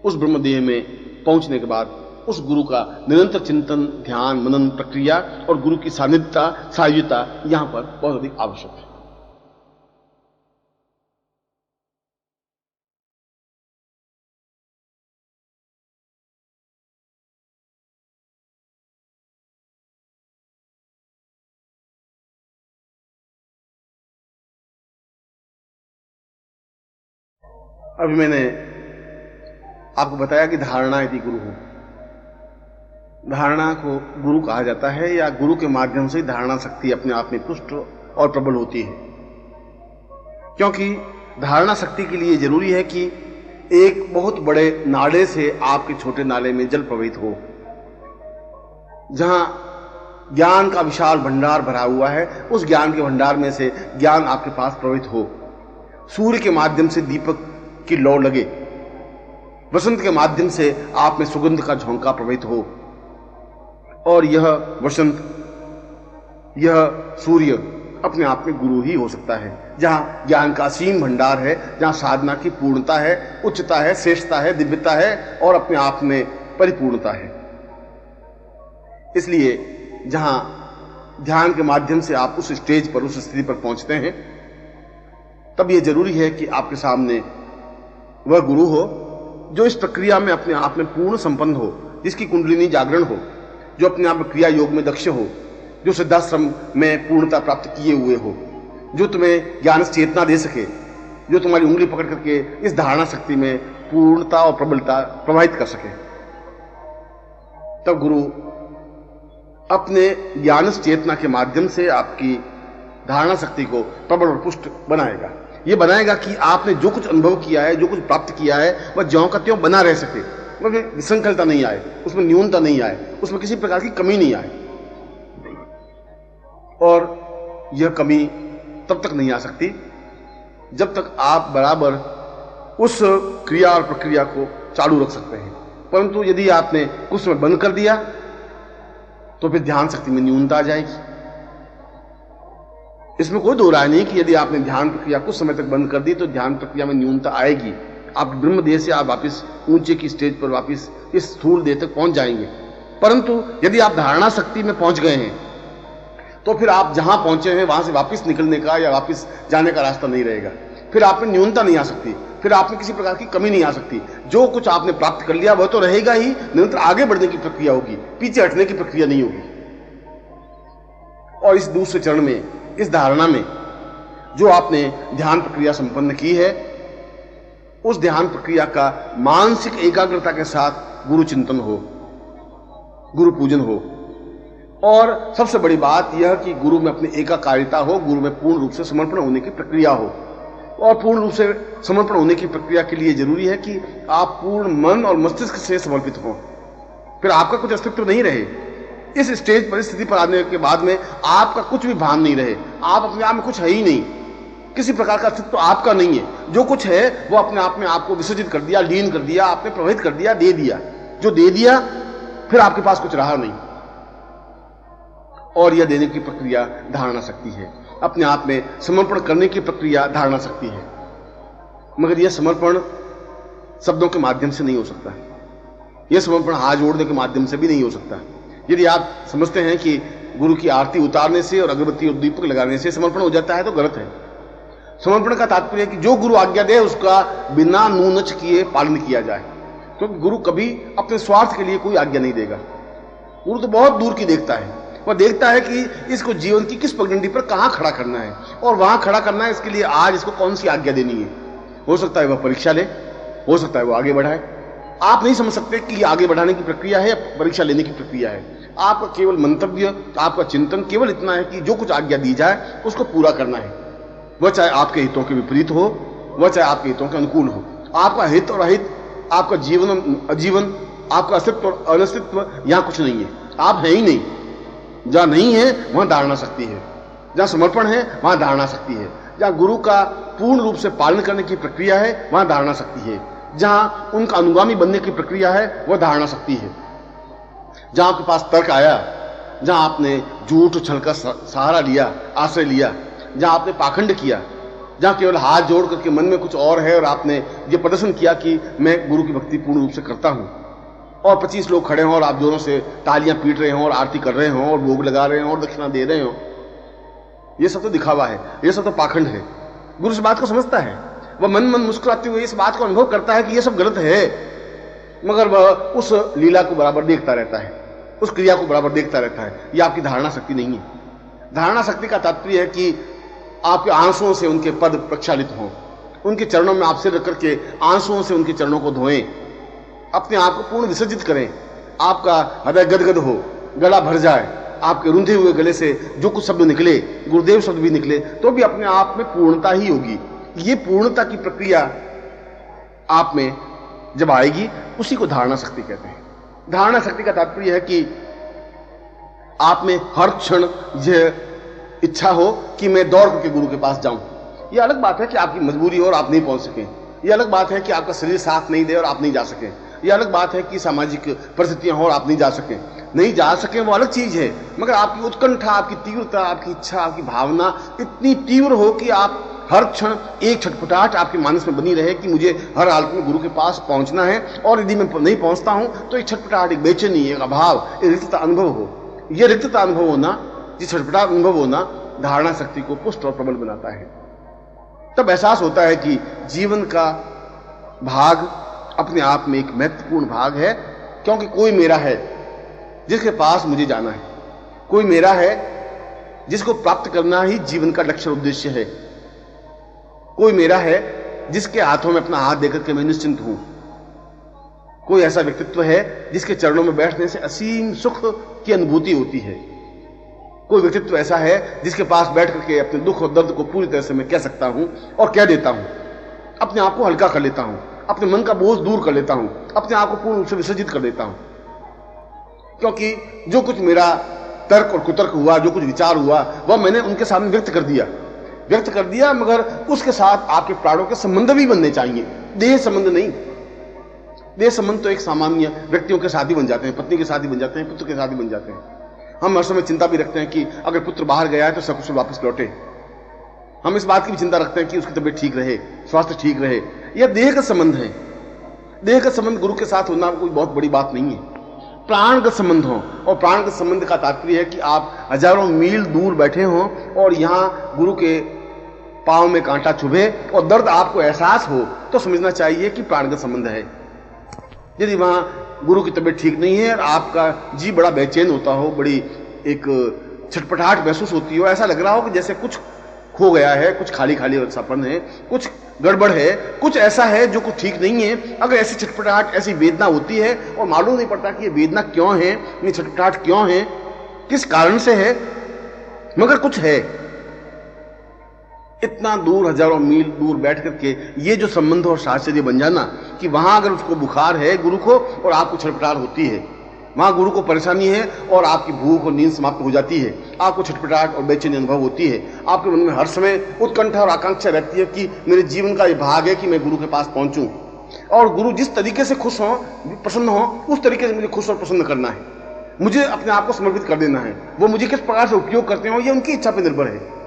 उस ब्रह्म देह में पहुंचने के बाद उस गुरु का निरंतर चिंतन, ध्यान, मनन प्रक्रिया और गुरु की सानिध्यता, सायुज्यता यहां पर बहुत अधिक आवश्यक है। अभी मैंने आपको बताया कि धारणा यदि गुरु हो, धारणा को गुरु कहा जाता है या गुरु के माध्यम से धारणा शक्ति अपने आप में पुष्ट और प्रबल होती है। क्योंकि धारणा शक्ति के लिए जरूरी है कि एक बहुत बड़े नाले से आपके छोटे नाले में जल प्रवाहित हो, जहां ज्ञान का विशाल भंडार भरा हुआ है, उस ज्ञान के भंडार में से ज्ञान आपके पास प्रवाहित हो। सूर्य के माध्यम से दीपक की लौ लगे, वसंत के माध्यम से आप में सुगंध का झोंका प्रवाहित हो और यह वसंत, यह सूर्य अपने आप में गुरु ही हो सकता है। जहां ज्ञान का असीम भंडार है, जहां साधना की पूर्णता है, उच्चता है, श्रेष्ठता है, दिव्यता है और अपने आप में परिपूर्णता है। इसलिए जहां ध्यान के माध्यम से आप उस स्टेज पर, उस स्थिति पर पहुंचते हैं, तब यह जरूरी है कि आपके सामने वह गुरु हो जो इस प्रक्रिया में अपने आप में पूर्ण संपन्न हो, जिसकी कुंडलिनी जागरण हो, जो अपने आप में क्रिया योग में दक्ष हो, जो सिद्धाश्रम में पूर्णता प्राप्त किए हुए हो, जो तुम्हें ज्ञान चेतना दे सके, जो तुम्हारी उंगली पकड़ करके इस धारणा शक्ति में पूर्णता और प्रबलता प्रवाहित कर सके। तब गुरु अपने ज्ञान चेतना के माध्यम से आपकी धारणा शक्ति को प्रबल और पुष्ट बनाएगा। यह बनाएगा कि आपने जो कुछ अनुभव किया है, जो कुछ प्राप्त किया है, वह ज्यों का त्यों बना रह सके, उसमें विसंकलता नहीं आए, उसमें न्यूनता नहीं आए, उसमें किसी प्रकार की कमी नहीं आए। और यह कमी तब तक नहीं आ सकती जब तक आप बराबर उस क्रिया और प्रक्रिया को चालू रख सकते हैं। परंतु यदि आपने कुछ समय बंद कर दिया तो फिर ध्यान शक्ति में न्यूनता आ जाएगी। इसमें कोई दो राय नहीं कि यदि आपने ध्यान प्रक्रिया कुछ समय तक बंद कर दी तो ध्यान प्रक्रिया में न्यूनता आएगी। आप ब्रह्म देह से आप वापिस ऊंचे की स्टेज पर वापिस इस स्थूल देह तक पहुंच जाएंगे। परंतु यदि आप धारणा शक्ति में पहुंच गए हैं तो फिर आप जहां पहुंचे हैं वहां से वापस निकलने का या वापस जाने का रास्ता नहीं रहेगा। फिर आप में न्यूनता नहीं आ सकती, फिर आप में किसी प्रकार की कमी नहीं आ सकती। जो कुछ आपने प्राप्त कर लिया वह तो रहेगा ही, निरंतर आगे बढ़ने की प्रक्रिया होगी, पीछे हटने की प्रक्रिया नहीं होगी। और इस दूसरे चरण में, इस धारणा में जो आपने ध्यान प्रक्रिया संपन्न की है, उस ध्यान प्रक्रिया का मानसिक एकाग्रता के साथ गुरु चिंतन हो, गुरु पूजन हो। और सबसे बड़ी बात यह कि गुरु में अपनी एकाकारिता हो, गुरु में पूर्ण रूप से समर्पण होने की प्रक्रिया हो। और पूर्ण रूप से समर्पण होने की प्रक्रिया के लिए जरूरी है कि आप पूर्ण मन और मस्तिष्क से समर्पित हों, फिर आपका कुछ अस्तित्व नहीं रहे। इस स्टेज पर, स्थिति पर आने के बाद में आपका कुछ भी भान नहीं रहे, आप अपने आप में कुछ है ही नहीं, किसी प्रकार का अस्तित्व आपका नहीं है। जो कुछ है वो अपने आप में आपको विसर्जित कर दिया, लीन कर दिया, आपने प्रभावित कर दिया, दे दिया। जो दे दिया फिर आपके पास कुछ रहा नहीं। और यह देने की प्रक्रिया धारणा शक्ति है, अपने आप में समर्पण करने की प्रक्रिया धारणा शक्ति है। मगर यह समर्पण शब्दों के माध्यम से नहीं हो सकता, यह समर्पण हाथ जोड़ने के माध्यम से भी नहीं हो सकता। यदि आप समझते हैं कि गुरु की आरती उतारने से और अगरबत्ती और दीपक लगाने से समर्पण हो जाता है तो गलत है। समर्पण का तात्पर्य है कि जो गुरु आज्ञा दे उसका बिना नूनच किए पालन किया जाए, क्योंकि गुरु कभी अपने स्वार्थ के लिए कोई आज्ञा नहीं देगा। गुरु तो बहुत दूर की देखता है, वह देखता है कि इसको जीवन की किस पगडंडी पर कहां खड़ा करना है और वहां खड़ा करना है, इसके लिए आज इसको कौन सी आज्ञा देनी है। हो सकता है वह परीक्षा ले, हो सकता है वह आगे बढ़ाए। आप नहीं समझ सकते कि आगे बढ़ाने की प्रक्रिया है या परीक्षा लेने की प्रक्रिया है। आपका केवल मंतव्य, आपका चिंतन केवल इतना है कि जो कुछ आज्ञा दी जाए उसको पूरा करना है, वह चाहे आपके हितों के विपरीत हो, वह चाहे आपके हितों के अनुकूल हो। आपका हित और अहित, आपका जीवन अजीवन, आपका अस्तित्व और अनस्तित्व यहां कुछ नहीं है, आप है ही नहीं। जहां नहीं है वहां धारणा शक्ति है, जहां समर्पण है वहां धारणा शक्ति है, जहां गुरु का पूर्ण रूप से पालन करने की प्रक्रिया है वहां धारणा शक्ति है, जहां उनका अनुगामी बनने की प्रक्रिया है वह धारणा शक्ति है। जहां आपके पास तर्क आया, जहां आपने झूठ छल का सहारा लिया, आश्रय लिया, जहां आपने पाखंड किया, जहां केवल हाथ जोड़ करके मन में कुछ और है और आपने ये प्रदर्शन किया कि मैं गुरु की भक्ति पूर्ण रूप से करता हूं, और 25 लोग खड़े हों और आप जोरों से तालियां पीट रहे हों और आरती कर रहे हों और भोग लगा रहे हों और दक्षिणा दे रहे हों, ये सब तो दिखावा है, ये सब तो पाखंड है। गुरु इस बात को समझता है, वह मन मन मुस्कुराते हुए इस बात को अनुभव करता है कि ये सब गलत है, मगर वह उस लीला को बराबर देखता रहता है, उस क्रिया को बराबर देखता रहता है। यह आपकी धारणा शक्ति नहीं है। धारणा शक्ति का तात्पर्य है कि आपके आंसुओं से उनके पद प्रक्षालित हों, उनके चरणों में आप सिर रख करके आंसुओं से उनके चरणों को धोएं, अपने आप को पूर्ण विसर्जित करें, आपका हृदय गदगद हो, गला भर जाए, आपके रुंधे हुए गले से जो कुछ शब्द निकले, गुरुदेव शब्द भी निकले, तो भी अपने आप में पूर्णता ही होगी। ये पूर्णता की प्रक्रिया आप में जब आएगी उसी को धारणा शक्ति कहते हैं। धारणा शक्ति का तात्पर्य है कि आप में हर क्षण यह इच्छा हो कि मैं दौड़ करके गुरु के पास जाऊं। यह अलग बात है कि आपकी मजबूरी हो और आप नहीं पहुंच सकें, यह अलग बात है कि आपका शरीर साथ नहीं दे और आप नहीं जा सकें, यह अलग बात है कि सामाजिक परिस्थितियां हो और आप नहीं जा सकें, वो अलग चीज है। मगर आपकी उत्कंठा, आपकी तीव्रता, आपकी इच्छा, आपकी भावना इतनी तीव्र हो कि आप हर क्षण एक छटपटाहट आपके मानस में बनी रहे कि मुझे हर हालत में गुरु के पास पहुंचना है, और यदि मैं नहीं पहुंचता हूं तो एक छटपटाहट, एक बेचैनी, एक अभाव, एक रिक्तता अनुभव हो। यह रिक्तता अनुभव होना, ये छटपटाहट अनुभव होना धारणा शक्ति को पुष्ट और प्रबल बनाता है। तब एहसास होता है कि जीवन का भाग अपने आप में एक महत्वपूर्ण भाग है, क्योंकि कोई मेरा है जिसके पास मुझे जाना है, कोई मेरा है जिसको प्राप्त करना ही जीवन का लक्ष्य उद्देश्य है, कोई मेरा है जिसके हाथों में अपना हाथ देकर के मैं निश्चिंत हूं, कोई ऐसा व्यक्तित्व है जिसके चरणों में बैठने से असीम सुख की अनुभूति होती है, कोई व्यक्तित्व ऐसा है जिसके पास बैठ करके अपने दुख और दर्द को पूरी तरह से मैं कह सकता हूं और कह देता हूं, अपने आप को हल्का कर लेता हूं, अपने मन का बोझ दूर कर लेता हूं, अपने आप को पूर्ण रूप से विसर्जित कर देता हूं। क्योंकि जो कुछ मेरा तर्क और कुतर्क हुआ, जो कुछ विचार हुआ, वह मैंने उनके सामने व्यक्त कर दिया, मगर उसके साथ आपके प्राणों के संबंध भी बनने चाहिए, देह संबंध नहीं। देह संबंध तो एक सामान्य व्यक्तियों के साथ ही बन जाते हैं, पत्नी के साथ ही बन जाते हैं, पुत्र के साथ ही बन जाते हैं। हम हर समय चिंता भी रखते हैं कि अगर पुत्र बाहर गया है तो सकुशल वापस लौटे, हम इस बात की भी चिंता रखते हैं कि उसकी तबीयत ठीक रहे, स्वास्थ्य ठीक रहे। यह देह का संबंध है। देह का संबंध गुरु के साथ होना कोई बहुत बड़ी बात नहीं है। प्राणगत संबंध हो, और प्राणगत संबंध का तात्पर्य है कि आप हजारों मील दूर बैठे हों और यहां गुरु के पांव में कांटा चुभे और दर्द आपको एहसास हो, तो समझना चाहिए कि प्राणगत संबंध है। यदि वहां गुरु की तबीयत ठीक नहीं है और आपका जी बड़ा बेचैन होता हो, बड़ी एक छटपटाहट महसूस होती हो, ऐसा लग रहा हो कि जैसे कुछ खो गया है, कुछ खाली खाली सपन है, कुछ गड़बड़ है, कुछ ऐसा है जो कुछ ठीक नहीं है, अगर ऐसी छटपटाहट, ऐसी वेदना होती है और मालूम नहीं पड़ता कि ये वेदना क्यों है, ये छटपटाहट क्यों है, किस कारण से है, मगर कुछ है, इतना दूर हजारों मील दूर बैठ करके ये जो संबंध और साहचर्य बन जाना कि वहां अगर उसको बुखार है गुरु को और आपको छटपटाहट होती है, वहां गुरु को परेशानी है और आपकी भूख और नींद समाप्त हो जाती है, आपको छटपटाहट और बेचैनी अनुभव होती है, आपके मन में हर समय उत्कंठा और आकांक्षा रहती है कि मेरे जीवन का ये भाग है कि मैं गुरु के पास पहुंचूं और गुरु जिस तरीके से खुश हो, प्रसन्न हो, उस तरीके से मुझे खुश और प्रसन्न करना है, मुझे अपने आप को समर्पित कर देना है। वो मुझे किस प्रकार से उपयोग करते हो ये उनकी इच्छा पर निर्भर है।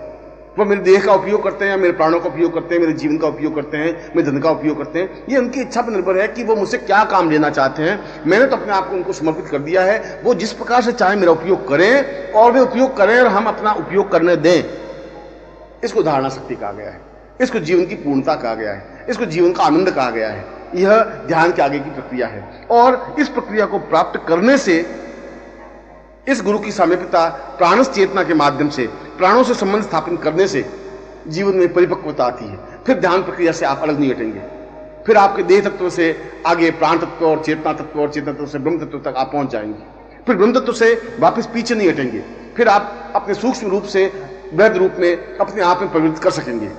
वो मेरे देह का उपयोग करते हैं, मेरे प्राणों का उपयोग करते हैं, मेरे जीवन का उपयोग करते हैं, मेरे धन का उपयोग करते हैं, ये उनकी इच्छा पर निर्भर है कि वो मुझसे क्या काम लेना चाहते हैं। मैंने तो अपने आप को उनको समर्पित कर दिया है, वो जिस प्रकार से चाहे मेरा उपयोग करें और वे उपयोग करें और हम अपना उपयोग करने दें। इसको धारणा शक्ति कहा गया है, इसको जीवन की पूर्णता कहा गया है, इसको जीवन का आनंद कहा गया है। यह ध्यान के आगे की प्रक्रिया है और इस प्रक्रिया को प्राप्त करने से, इस गुरु की सामीप्यता प्राणस चेतना के माध्यम से, प्राणों से संबंध स्थापित करने से जीवन में परिपक्वता आती है। फिर ध्यान प्रक्रिया से आप अलग नहीं हटेंगे, फिर आपके देह तत्व से आगे प्राण तत्व और चेतना तत्व से ब्रह्म तत्व तक आप पहुंच जाएंगे। फिर ब्रह्म तत्व से वापस पीछे नहीं हटेंगे, फिर आप अपने सूक्ष्म रूप से वृहद रूप में अपने आप में परिवर्तित कर सकेंगे।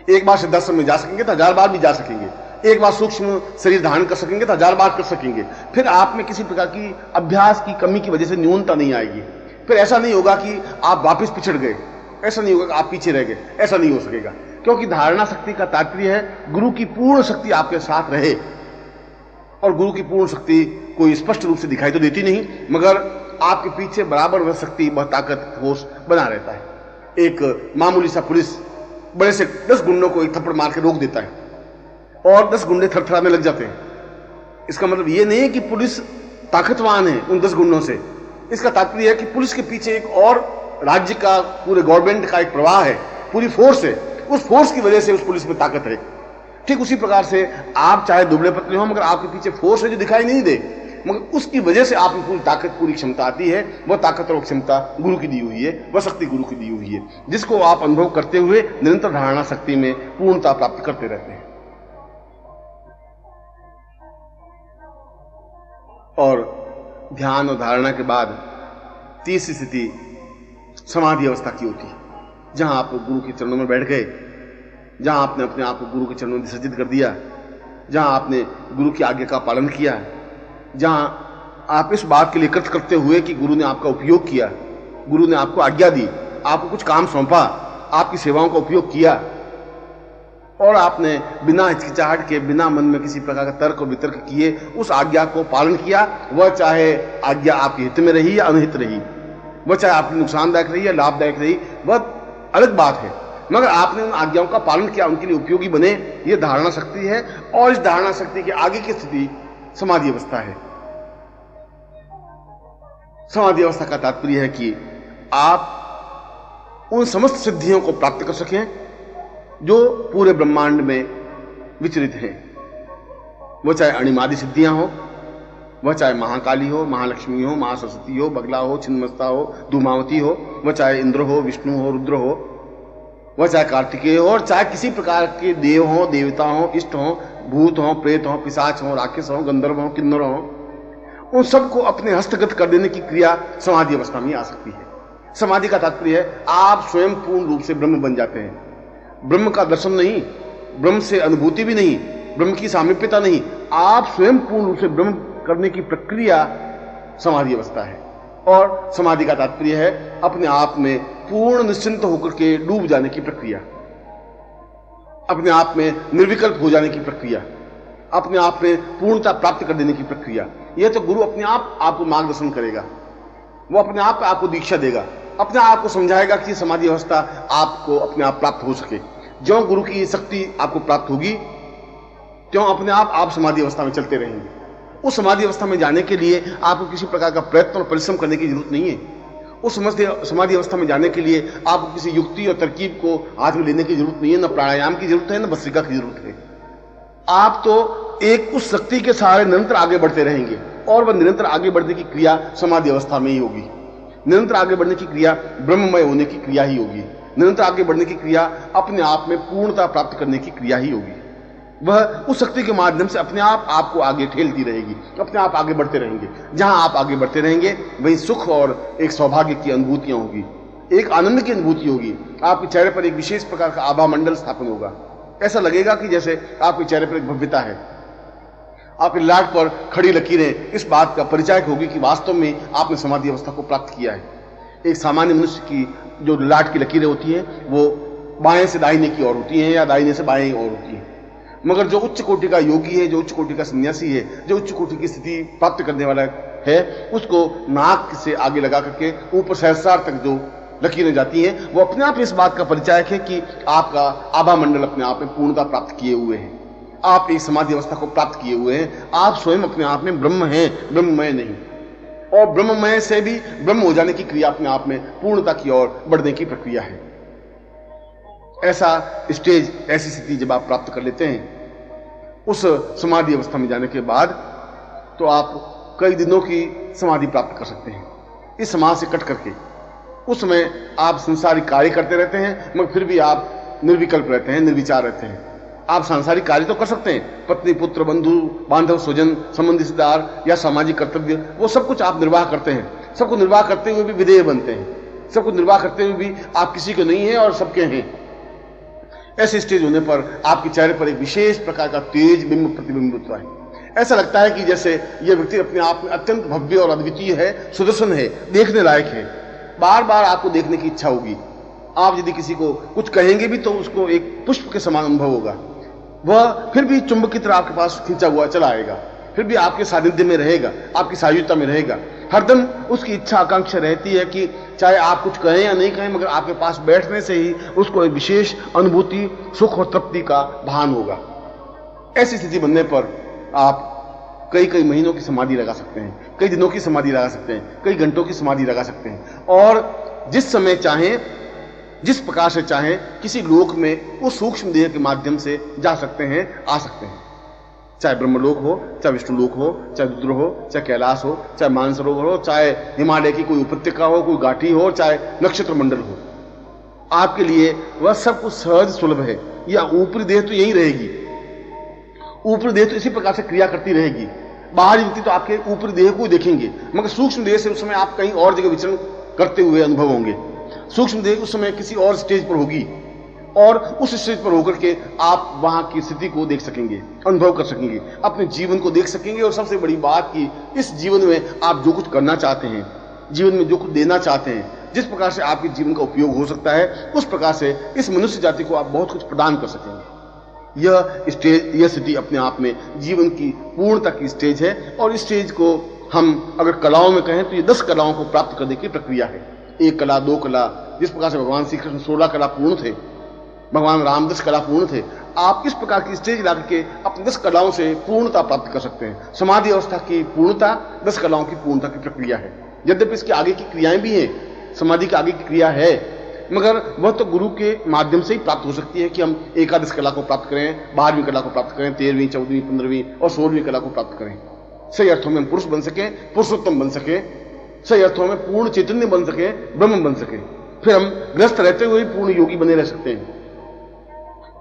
एक बार सिद्धाश्रम में जा सकेंगे तो 1000 बार भी जा सकेंगे, एक बार सूक्ष्म शरीर धारण कर सकेंगे तो 1000 बार कर सकेंगे। फिर आप में किसी प्रकार की अभ्यास की कमी की वजह से न्यूनता नहीं आएगी। फिर ऐसा नहीं होगा कि आप वापस पिछड़ गए, ऐसा नहीं होगा कि आप पीछे रह गए, ऐसा नहीं हो सकेगा, क्योंकि धारणा शक्ति का तात्पर्य है गुरु की पूर्ण शक्ति आपके साथ रहे। और गुरु की पूर्ण शक्ति कोई स्पष्ट रूप से दिखाई तो देती नहीं, मगर आपके पीछे बराबर वह शक्ति, वह ताकत, होश बना रहता है। एक मामूली सा पुलिस बड़े से 10 गुंडों को एक थप्पड़ मार के रोक देता है और 10 गुंडे थरथराने लग जाते हैं। इसका मतलब यह नहीं है कि पुलिस ताकतवान है उन 10 गुंडों से, इसका तात्पर्य है कि पुलिस के पीछे एक और राज्य का, पूरे गवर्नमेंट का एक प्रवाह है, पूरी फोर्स है, उस फोर्स की वजह से उस पुलिस में ताकत है। ठीक उसी प्रकार से आप चाहे दुबले पतले हो, मगर आपके पीछे फोर्स है जो दिखाई नहीं दे, मगर उसकी वजह से आप में पूरी ताकत, पूरी क्षमता आती है। वह ताकत और क्षमता गुरु की दी हुई है, वह शक्ति गुरु की दी हुई है, जिसको आप अनुभव करते हुए निरंतर धारणा शक्ति में पूर्णता प्राप्त करते रहते हैं। और ध्यान और धारणा के बाद तीसरी स्थिति समाधि अवस्था की होती है, जहां आप गुरु के चरणों में बैठ गए, जहां आपने अपने आप को गुरु के चरणों में विसर्जित कर दिया, जहां आपने गुरु की आज्ञा का पालन किया, जहां आप इस बात के लिए कृत करते हुए कि गुरु ने आपका उपयोग किया, गुरु ने आपको आज्ञा दी, आपको कुछ काम सौंपा, आपकी सेवाओं का उपयोग किया और आपने बिना हिचकिचाहट के, बिना मन में किसी प्रकार का तर्क और वितर्क किए उस आज्ञा को पालन किया। वह चाहे आज्ञा आपके हित में रही या अनहित रही, वह चाहे आपके नुकसानदायक रही या लाभदायक रही, वह अलग बात है, मगर आपने उन आज्ञाओं का पालन किया, उनके लिए उपयोगी बने, यह धारणा शक्ति है। और इस धारणा शक्ति के आगे की स्थिति समाधि अवस्था है। समाधि अवस्था का तात्पर्य है कि आप उन समस्त सिद्धियों को प्राप्त कर सकें जो पूरे ब्रह्मांड में विचरित हैं। वह चाहे अणिमादि सिद्धियां हो, वह चाहे महाकाली हो, महालक्ष्मी हो, महासरस्वती हो, बगला हो, छिन्नमस्ता हो, धूमावती हो, वह चाहे इंद्र हो, विष्णु हो, रुद्र हो, वह चाहे कार्तिकेय हो, और चाहे किसी प्रकार के देव हो, देवता हो, इष्ट हो, भूत हो, प्रेत हो, पिशाच हो, राक्षस हो, गंधर्व हो, किन्नर हो, उन सबको अपने हस्तगत कर देने की क्रिया समाधि अवस्था में आ सकती है। समाधि का तात्पर्य है आप स्वयं पूर्ण रूप से ब्रह्म बन जाते हैं। ब्रह्म का दर्शन नहीं, ब्रह्म से अनुभूति भी नहीं, ब्रह्म की सामीप्यता नहीं, आप स्वयं पूर्ण रूप से ब्रह्म करने की प्रक्रिया समाधि अवस्था है। और समाधि का तात्पर्य है अपने आप में पूर्ण निश्चिंत होकर के डूब जाने की प्रक्रिया, अपने आप में निर्विकल्प हो जाने की प्रक्रिया, अपने आप में पूर्णता प्राप्त कर देने की प्रक्रिया। यह तो गुरु अपने आप आपको मार्गदर्शन करेगा, वो अपने आप आपको दीक्षा देगा, अपने आप को समझाएगा कि समाधि अवस्था आपको अपने आप प्राप्त हो सके। ज्यों गुरु की शक्ति आपको प्राप्त होगी त्यों अपने आप समाधि अवस्था में चलते रहेंगे। उस समाधि अवस्था में जाने के लिए आपको किसी प्रकार का प्रयत्न और परिश्रम करने की जरूरत नहीं है। उस समाधि अवस्था में जाने के लिए आपको किसी युक्ति और तरकीब को हाथ में लेने की जरूरत नहीं है, न प्राणायाम की जरूरत है, न भस्त्रिका की जरूरत है। आप तो एक उस शक्ति के सहारे निरंतर आगे बढ़ते रहेंगे और वह निरंतर आगे बढ़ने की क्रिया समाधि अवस्था में ही होगी। निरंतर आगे बढ़ने की क्रिया ब्रह्ममय होने की क्रिया ही होगी। निरंतर आगे बढ़ने की क्रिया अपने आप में पूर्णता प्राप्त करने की क्रिया ही होगी। वह उस शक्ति के माध्यम से अपने आप आपको आगे ठेलती रहेगी, अपने आप आगे बढ़ते रहेंगे। जहां आप आगे बढ़ते रहेंगे वहीं सुख और एक सौभाग्य की अनुभूतियां होगी, एक आनंद की अनुभूति होगी। आपके चेहरे पर एक विशेष प्रकार का आभा मंडल स्थापन होगा। ऐसा लगेगा कि जैसे आपके चेहरे पर एक भव्यता है। आपके लाट पर खड़ी लकीरें इस बात का परिचायक होगी कि वास्तव में आपने समाधि अवस्था को प्राप्त किया है। एक सामान्य मनुष्य की जो लाट की लकीरें होती हैं वो बाएं से दाहिने की ओर होती हैं या दाहिने से बाएं ओर होती हैं। मगर जो उच्च कोटि का योगी है, जो उच्च कोटि का सन्यासी है, जो उच्च कोटि की स्थिति प्राप्त करने वाला है, उसको नाक से आगे लगा करके ऊपर सहस्रार तक जो लकीरें जाती हैं वो अपने आप इस बात का परिचायक है कि आपका आभा मंडल अपने आप में पूर्णता प्राप्त किए हुए हैं। आप एक समाधि अवस्था को प्राप्त किए हुए हैं। आप स्वयं अपने आप में ब्रह्म हैं, ब्रह्ममय नहीं। और ब्रह्ममय से भी ब्रह्म हो जाने की क्रिया अपने आप में पूर्णता की ओर बढ़ने की प्रक्रिया है। ऐसा स्टेज, ऐसी स्थिति जब आप प्राप्त कर लेते हैं उस समाधि अवस्था में जाने के बाद, तो आप कई दिनों की समाधि प्राप्त कर सकते हैं इस समाज से कट करके। उस समय आप सांसारिक कार्य करते रहते हैं मगर फिर भी आप निर्विकल्प रहते हैं, निर्विचार रहते हैं। आप सांसारिक कार्य तो कर सकते हैं, पत्नी पुत्र बंधु बांधव स्वजन संबंधी रिश्तेदार या सामाजिक कर्तव्य, वो सब कुछ आप निर्वाह करते हैं। सबको निर्वाह करते हुए भी विधेय बनते हैं। सबको निर्वाह करते हुए भी आप किसी के नहीं हैं और सबके हैं। ऐसे स्टेज होने पर आपके चेहरे पर एक विशेष प्रकार का तेज बिंब प्रतिबिंब होता है। ऐसा लगता है कि जैसे यह व्यक्ति अपने आप में अत्यंत भव्य और अद्वितीय है, सुदर्शन है, देखने लायक है। बार बार आपको देखने की इच्छा होगी। आप यदि किसी को कुछ कहेंगे भी तो उसको एक पुष्प के समान अनुभव होगा। वह फिर भी चुंबक की तरह आपके पास खींचा हुआ चला आएगा, फिर भी आपके सानिध्य में रहेगा, आपकी सायुज्यता में रहेगा। हरदम उसकी इच्छा आकांक्षा रहती है कि चाहे आप कुछ कहें या नहीं कहें, मगर आपके पास बैठने से ही उसको एक विशेष अनुभूति, सुख और तृप्ति का भान होगा। ऐसी स्थिति बनने पर आप कई कई महीनों की समाधि लगा सकते हैं, कई दिनों की समाधि लगा सकते हैं, कई घंटों की समाधि लगा सकते हैं और जिस समय चाहें, जिस प्रकार से चाहें किसी लोक में उस सूक्ष्म देह के माध्यम से जा सकते हैं, आ सकते हैं। चाहे ब्रह्मलोक हो, चाहे विष्णु लोक हो, चाहे रुद्र हो, चाहे कैलाश हो, चाहे मानसरोवर हो, चाहे हिमालय की कोई उपत्यका हो, कोई घाटी हो, चाहे नक्षत्र मंडल हो, आपके लिए वह सब कुछ सहज सुलभ है। या ऊपरी देह तो यही रहेगी, ऊपरी देह तो इसी प्रकार से क्रिया करती रहेगी। बाहरी व्यक्ति तो आपके ऊपरी देह को ही देखेंगे, मगर सूक्ष्म देह से उस समय आप कहीं और जगह विचरण करते हुए अनुभव होंगे। सूक्ष्म देह उस समय किसी और स्टेज पर होगी और उस स्टेज पर होकर के आप वहां की स्थिति को देख सकेंगे, अनुभव कर सकेंगे, अपने जीवन को देख सकेंगे। और सबसे बड़ी बात कि इस जीवन में आप जो कुछ करना चाहते हैं, जीवन में जो कुछ देना चाहते हैं, जिस प्रकार से आपके जीवन का उपयोग हो सकता है, उस प्रकार से इस मनुष्य जाति को आप बहुत कुछ प्रदान कर सकेंगे। यह स्टेज, यह स्थिति अपने आप में जीवन की पूर्णता की स्टेज है। और इस स्टेज को हम अगर कलाओं में कहें तो ये 10 कलाओं को प्राप्त करने की प्रक्रिया है। 1 कला, 2 कला, जिस प्रकार से भगवान श्री कृष्ण 16 कला पूर्ण थे, भगवान राम 10 कला पूर्ण थे। आप इस प्रकार की स्टेज ला करके अपनी 10 कलाओं से पूर्णता प्राप्त कर सकते हैं। समाधि अवस्था की पूर्णता 10 कलाओं की पूर्णता की प्रक्रिया है। यद्यपि इसके आगे की क्रियाएं भी हैं, समाधि के आगे की क्रिया है, मगर वह तो गुरु के माध्यम से ही प्राप्त हो सकती है कि हम एकादश कला को प्राप्त करें, 12वीं कला को प्राप्त करें, 13वीं, 14वीं, 15वीं और 16वीं कला को प्राप्त करें। सही अर्थों में हम पुरुष बन सके, पुरुषोत्तम बन सके, सही अर्थों में पूर्ण चैतन्य बन सके, ब्रह्म बन सके। फिर हम ग्रस्त रहते हुए पूर्ण योगी बने रह सकते हैं,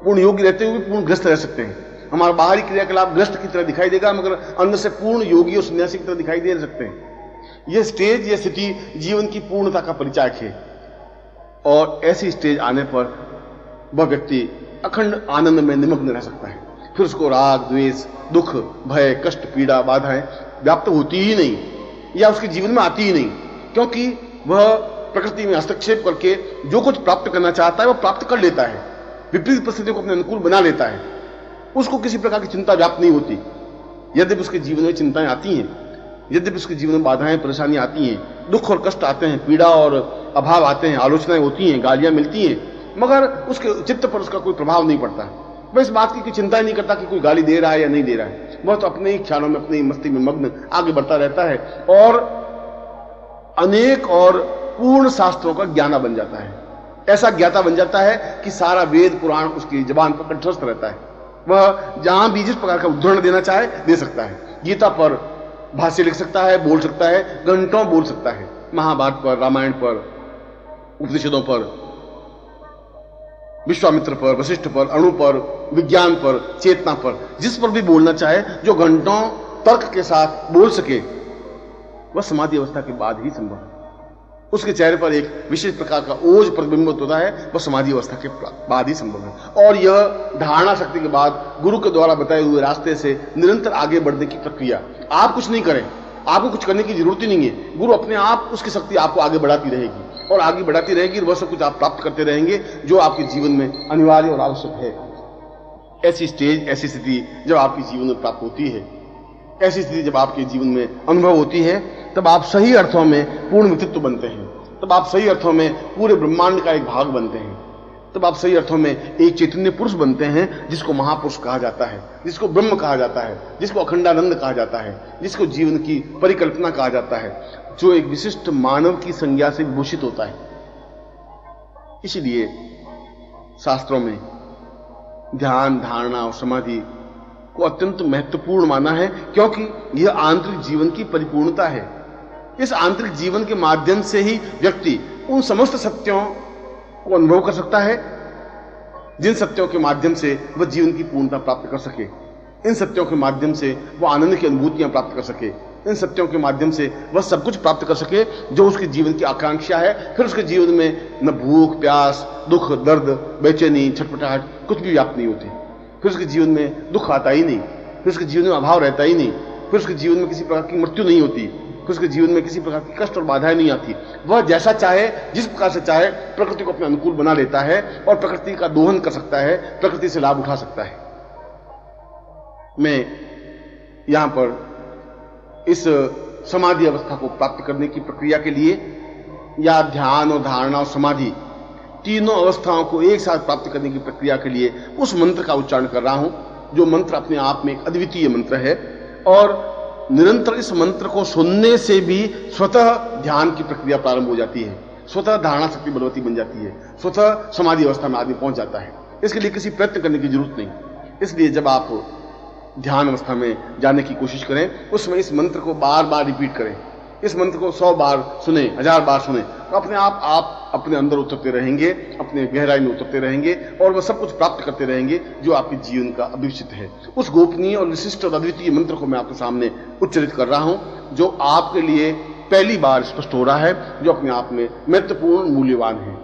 पूर्ण योगी रहते हुए पूर्ण ग्रस्त रह सकते हैं। हमारा बाहरी क्रियाकलाप ग्रस्त की तरह दिखाई देगा, मगर अंदर से पूर्ण योगी और सन्यासी की तरह दिखाई दे सकते हैं। यह स्टेज, यह स्थिति जीवन की पूर्णता का परिचायक है। और ऐसी स्टेज आने पर वह व्यक्ति अखंड आनंद में निमग्न रह सकता है। फिर उसको राग, द्वेष, दुख, भय, कष्ट, पीड़ा, बाधाएं व्याप्त होती ही नहीं या उसके जीवन में आती ही नहीं, क्योंकि वह प्रकृति में हस्तक्षेप करके जो कुछ प्राप्त करना चाहता है वह प्राप्त कर लेता है, विपरीत परिस्थितियों को अपने अनुकूल बना लेता है। उसको किसी प्रकार की चिंता व्याप्त नहीं होती। यद्यपि उसके जीवन में चिंताएं आती हैं, यद्यपि उसके जीवन में बाधाएं, परेशानी आती हैं, दुख और कष्ट आते हैं, पीड़ा और अभाव आते हैं, आलोचनाएं होती हैं, गालियां मिलती हैं, मगर उसके चित्त पर उसका कोई प्रभाव नहीं पड़ता। वह इस बात की चिंता ही नहीं करता कि कोई गाली दे रहा है या नहीं दे रहा है। वह तो अपने ही ख्यालों में, अपनी मस्ती में मग्न आगे बढ़ता रहता है और अनेक और पूर्ण शास्त्रों का ज्ञाता बन जाता है। ऐसा ज्ञाता बन जाता है कि सारा वेद पुराण उसकी जबान पर कंठस्थ रहता है। वह जहां भी जिस प्रकार का उदाहरण देना चाहे दे सकता है। गीता पर भाष्य लिख सकता है, बोल सकता है, घंटों बोल सकता है। महाभारत पर, रामायण पर, उपनिषदों पर, विश्वामित्र पर, वशिष्ठ पर, अणु पर, विज्ञान पर, चेतना पर, जिस पर भी बोलना चाहे, जो घंटों तर्क के साथ बोल सके, वह समाधि अवस्था के बाद ही संभव है। उसके चेहरे पर एक विशेष प्रकार का ओज प्रतिबिंबित होता है, वह समाधि अवस्था के बाद ही संभव है। और यह धारणा शक्ति के बाद गुरु के द्वारा बताए हुए रास्ते से निरंतर आगे बढ़ने की प्रक्रिया। आप कुछ नहीं करें, आपको कुछ करने की जरूरत ही नहीं है। गुरु अपने आप उसकी शक्ति आपको आगे बढ़ाती रहेगी और आगे बढ़ाती रहेगी, वह सब कुछ आप प्राप्त करते रहेंगे जो आपके जीवन में अनिवार्य और आवश्यक है। ऐसी स्टेज, ऐसी स्थिति जब आपके जीवन में प्राप्त होती है, ऐसी स्थिति जब आपके जीवन में अनुभव होती है, तब आप सही अर्थों में पूर्ण व्यक्तित्व बनते हैं। तब आप सही अर्थों में पूरे ब्रह्मांड का एक भाग बनते हैं। तब आप सही अर्थों में एक चैतन्य पुरुष बनते हैं, जिसको महापुरुष कहा जाता है, जिसको ब्रह्म कहा जाता है, जिसको अखंडानंद कहा जाता है, जिसको जीवन की परिकल्पना कहा जाता है, जो एक विशिष्ट मानव की संज्ञा से विभूषित होता है। इसलिए शास्त्रों में ध्यान, धारणा और समाधि को अत्यंत महत्वपूर्ण माना है, क्योंकि यह आंतरिक जीवन की परिपूर्णता है। इस आंतरिक जीवन के माध्यम से ही व्यक्ति उन समस्त सत्यों को अनुभव कर सकता है, जिन सत्यों के माध्यम से वह जीवन की पूर्णता प्राप्त कर सके। इन सत्यों के माध्यम से वह आनंद की अनुभूतियां प्राप्त कर सके। इन सत्यों के माध्यम से वह सब कुछ प्राप्त कर सके जो उसके जीवन की आकांक्षा है। फिर उसके जीवन में न भूख, प्यास, दुख, दर्द, बेचैनी, छटपटाहट कुछ भी व्याप्त नहीं होती। फिर उसके जीवन में दुख आता ही नहीं, फिर उसके जीवन में अभाव रहता ही नहीं, फिर उसके जीवन में किसी प्रकार की मृत्यु नहीं होती, फिर उसके जीवन में किसी प्रकार की कष्ट और बाधाएं नहीं आती। वह जैसा चाहे, जिस प्रकार से चाहे, प्रकृति को अपने अनुकूल बना लेता है और प्रकृति का दोहन कर सकता है, प्रकृति से लाभ उठा सकता है। मैं यहां पर इस समाधि अवस्था को प्राप्त करने की प्रक्रिया के लिए, या ध्यान और धारणा और समाधि तीनों अवस्थाओं को एक साथ प्राप्त करने की प्रक्रिया के लिए उस मंत्र का उच्चारण कर रहा हूं, जो मंत्र अपने आप में एक अद्वितीय मंत्र है। और निरंतर इस मंत्र को सुनने से भी स्वतः ध्यान की प्रक्रिया प्रारंभ हो जाती है, स्वतः धारणा शक्ति बलवती बन जाती है, स्वतः समाधि अवस्था में आदमी पहुंच जाता है। इसके लिए किसी प्रयत्न करने की जरूरत नहीं। इसलिए जब आप ध्यान अवस्था में जाने की कोशिश करें, उसमें इस मंत्र को बार बार रिपीट करें। इस मंत्र को 100 बार सुने, 1000 बार सुने, तो अपने आप अपने अंदर उतरते रहेंगे, अपने गहराई में उतरते रहेंगे और वह सब कुछ प्राप्त करते रहेंगे जो आपके जीवन का अभिष्ट है। उस गोपनीय और विशिष्ट और अद्वितीय मंत्र को मैं आपके सामने उच्चारित कर रहा हूं, जो आपके लिए पहली बार स्पष्ट हो रहा है, जो अपने आप में महत्वपूर्ण, मूल्यवान है।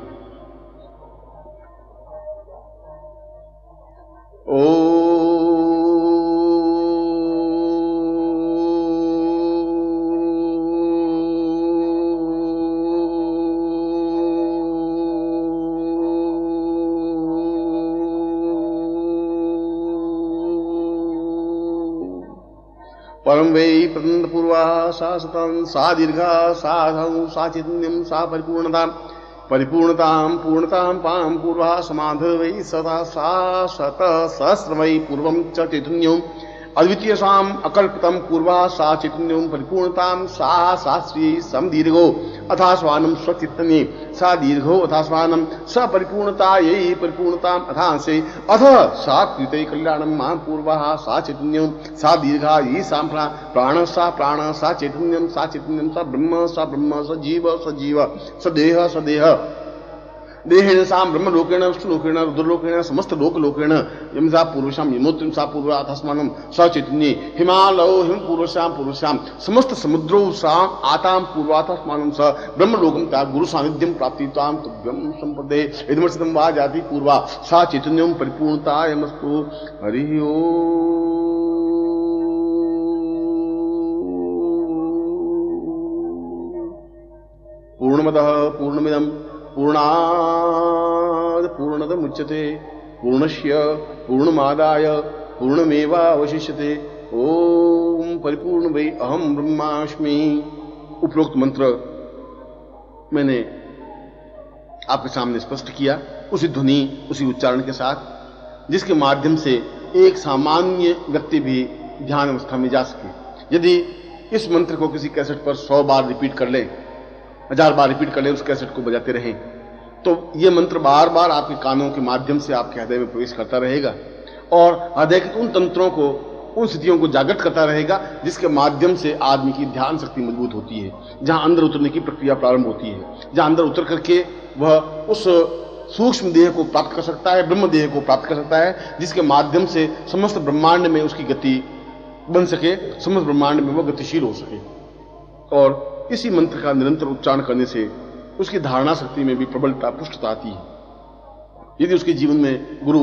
परम वै प्रतंद पूर्वा सा सतं सा दीर्घा सा धौ सा चैतन्यम सा परिपूर्णतां पूर्णतां पां पूर्वा समाध वै सदा सा शत सहस्र वै पूर्वं च चैतन्यम् अद्वितीय साम अकल्पितम पूर्वा सा चैतन्यम परिपूर्णतां सा शास्त्री सम दीर्घो अथा स्वानम स्वचित्तने सा दीर्घो अथा स्वानम स परिपूर्णता यही परिपूर्णतां अथा से अथ सा कृते कल्याणम मा पूर्वा सा चैतन्यम सा दीर्घा ये साम प्राण सा चैतन्यम सा ब्रह्म स जीव स देह देहेन साम ब्रह्म लोकेण विष्णु लोकेण रुद्रलोकेण समस्त लोकलोकेण यम सा पूर्वशाम यमोत्रिम सा पूर्वा अथस्मानम स चैतन्ये हिमालयो हिम पूर्वशाम समस्त समुद्रो साम आताम पूर्वाथस्मानम स ब्रह्म लोकम ता गुरु सानिध्यम प्राप्तिताम तुभ्यम संपदे इदमर्षितम वा जाति पूर्वा सा चैतन्यम परिपूर्णता यमस्तु हरि ओम। पूर्णमदः पूर्णमिदं पूर्णात् पूर्णमुदच्यते पूर्णस्य पूर्णमादाय पूर्णमेवावशिष्यते। ओम परिपूर्ण वै अहम ब्रह्मास्मि। उपरोक्त मंत्र मैंने आपके सामने स्पष्ट किया, उसी ध्वनि उसी उच्चारण के साथ, जिसके माध्यम से एक सामान्य व्यक्ति भी ध्यान अवस्था में जा सके। यदि इस मंत्र को किसी कैसेट पर 100 बार रिपीट कर ले, 1000 बार रिपीट कर ले, उस कैसेट को बजाते रहें, तो यह मंत्र बार बार आपके कानों के माध्यम से आपके हृदय में प्रवेश करता रहेगा और हृदय के उन तंत्रों को, उन स्थितियों को जागृत करता रहेगा जिसके माध्यम से आदमी की ध्यान शक्ति मजबूत होती है, जहां अंदर उतरने की प्रक्रिया प्रारंभ होती है, जहां अंदर उतर करके वह उस सूक्ष्म देह को प्राप्त कर सकता है, ब्रह्म देह को प्राप्त कर सकता है, जिसके माध्यम से समस्त ब्रह्मांड में उसकी गति बन सके, समस्त ब्रह्मांड में वह गतिशील हो सके। और इसी मंत्र का निरंतर उच्चारण करने से उसकी धारणा शक्ति में भी प्रबलता, पुष्टता आती है। यदि उसके जीवन में गुरु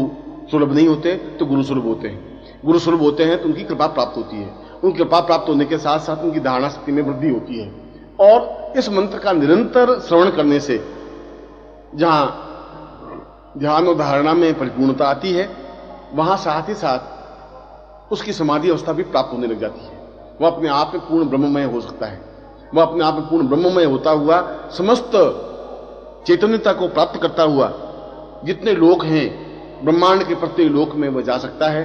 सुलभ नहीं होते तो गुरु सुलभ होते हैं, गुरु सुलभ होते हैं तो उनकी कृपा प्राप्त होती है, उनकी कृपा प्राप्त होने के साथ साथ उनकी धारणा शक्ति में वृद्धि होती है। और इस मंत्र का निरंतर श्रवण करने से जहां ध्यान और धारणा में परिपूर्णता आती है, वहां साथ ही साथ उसकी समाधि अवस्था भी प्राप्त होने लग जाती है। वह अपने आप में पूर्ण ब्रह्ममय हो सकता है, वह अपने आप में पूर्ण ब्रह्ममय होता हुआ समस्त चैतन्यता को प्राप्त करता हुआ जितने लोक हैं ब्रह्मांड के प्रत्येक लोक में वह जा सकता है,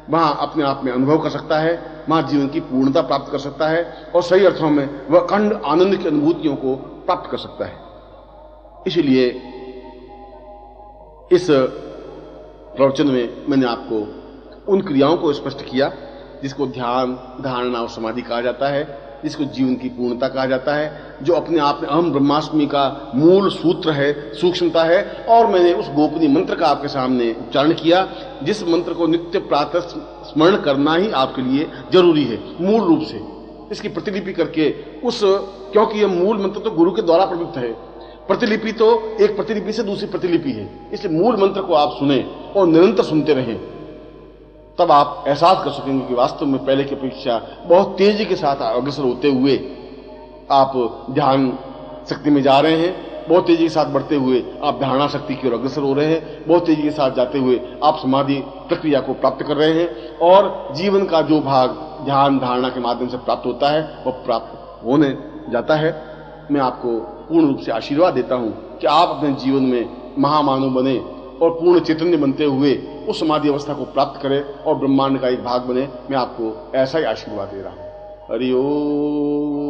वहां अपने आप में अनुभव कर सकता है, वहां जीवन की पूर्णता प्राप्त कर सकता है और सही अर्थों में वह अखंड आनंद की अनुभूतियों को प्राप्त कर सकता है। इसलिए इस प्रवचन में मैंने आपको उन क्रियाओं को स्पष्ट किया जिसको ध्यान, धारणा और समाधि कहा जाता है, जिसको जीवन की पूर्णता कहा जाता है, जो अपने आप में अहम ब्रह्मास्मि का मूल सूत्र है, सूक्ष्मता है। और मैंने उस गोपनीय मंत्र का आपके सामने उच्चारण किया, जिस मंत्र को नित्य प्रातः स्मरण करना ही आपके लिए जरूरी है, मूल रूप से इसकी प्रतिलिपि करके क्योंकि यह मूल मंत्र तो गुरु के द्वारा प्रवृत्त है, प्रतिलिपि तो एक प्रतिलिपि से दूसरी प्रतिलिपि है, इसलिए मूल मंत्र को आप सुने और निरंतर सुनते रहें, तब आप एहसास कर सकेंगे कि वास्तव में पहले की अपेक्षा बहुत तेजी के साथ अग्रसर होते हुए आप ध्यान शक्ति में जा रहे हैं, बहुत तेजी के साथ बढ़ते हुए आप धारणा शक्ति की ओर अग्रसर हो रहे हैं, बहुत तेजी के साथ जाते हुए आप समाधि प्रक्रिया को प्राप्त कर रहे हैं और जीवन का जो भाग ध्यान धारणा के माध्यम से प्राप्त होता है वह प्राप्त होने जाता है। मैं आपको पूर्ण रूप से आशीर्वाद देता हूं कि आप अपने जीवन में महामानव बने और पूर्ण चैतन्य बनते हुए उस समाधि अवस्था को प्राप्त करें और ब्रह्मांड का एक भाग बने। मैं आपको ऐसा ही आशीर्वाद दे रहा हूं। हरि ओम।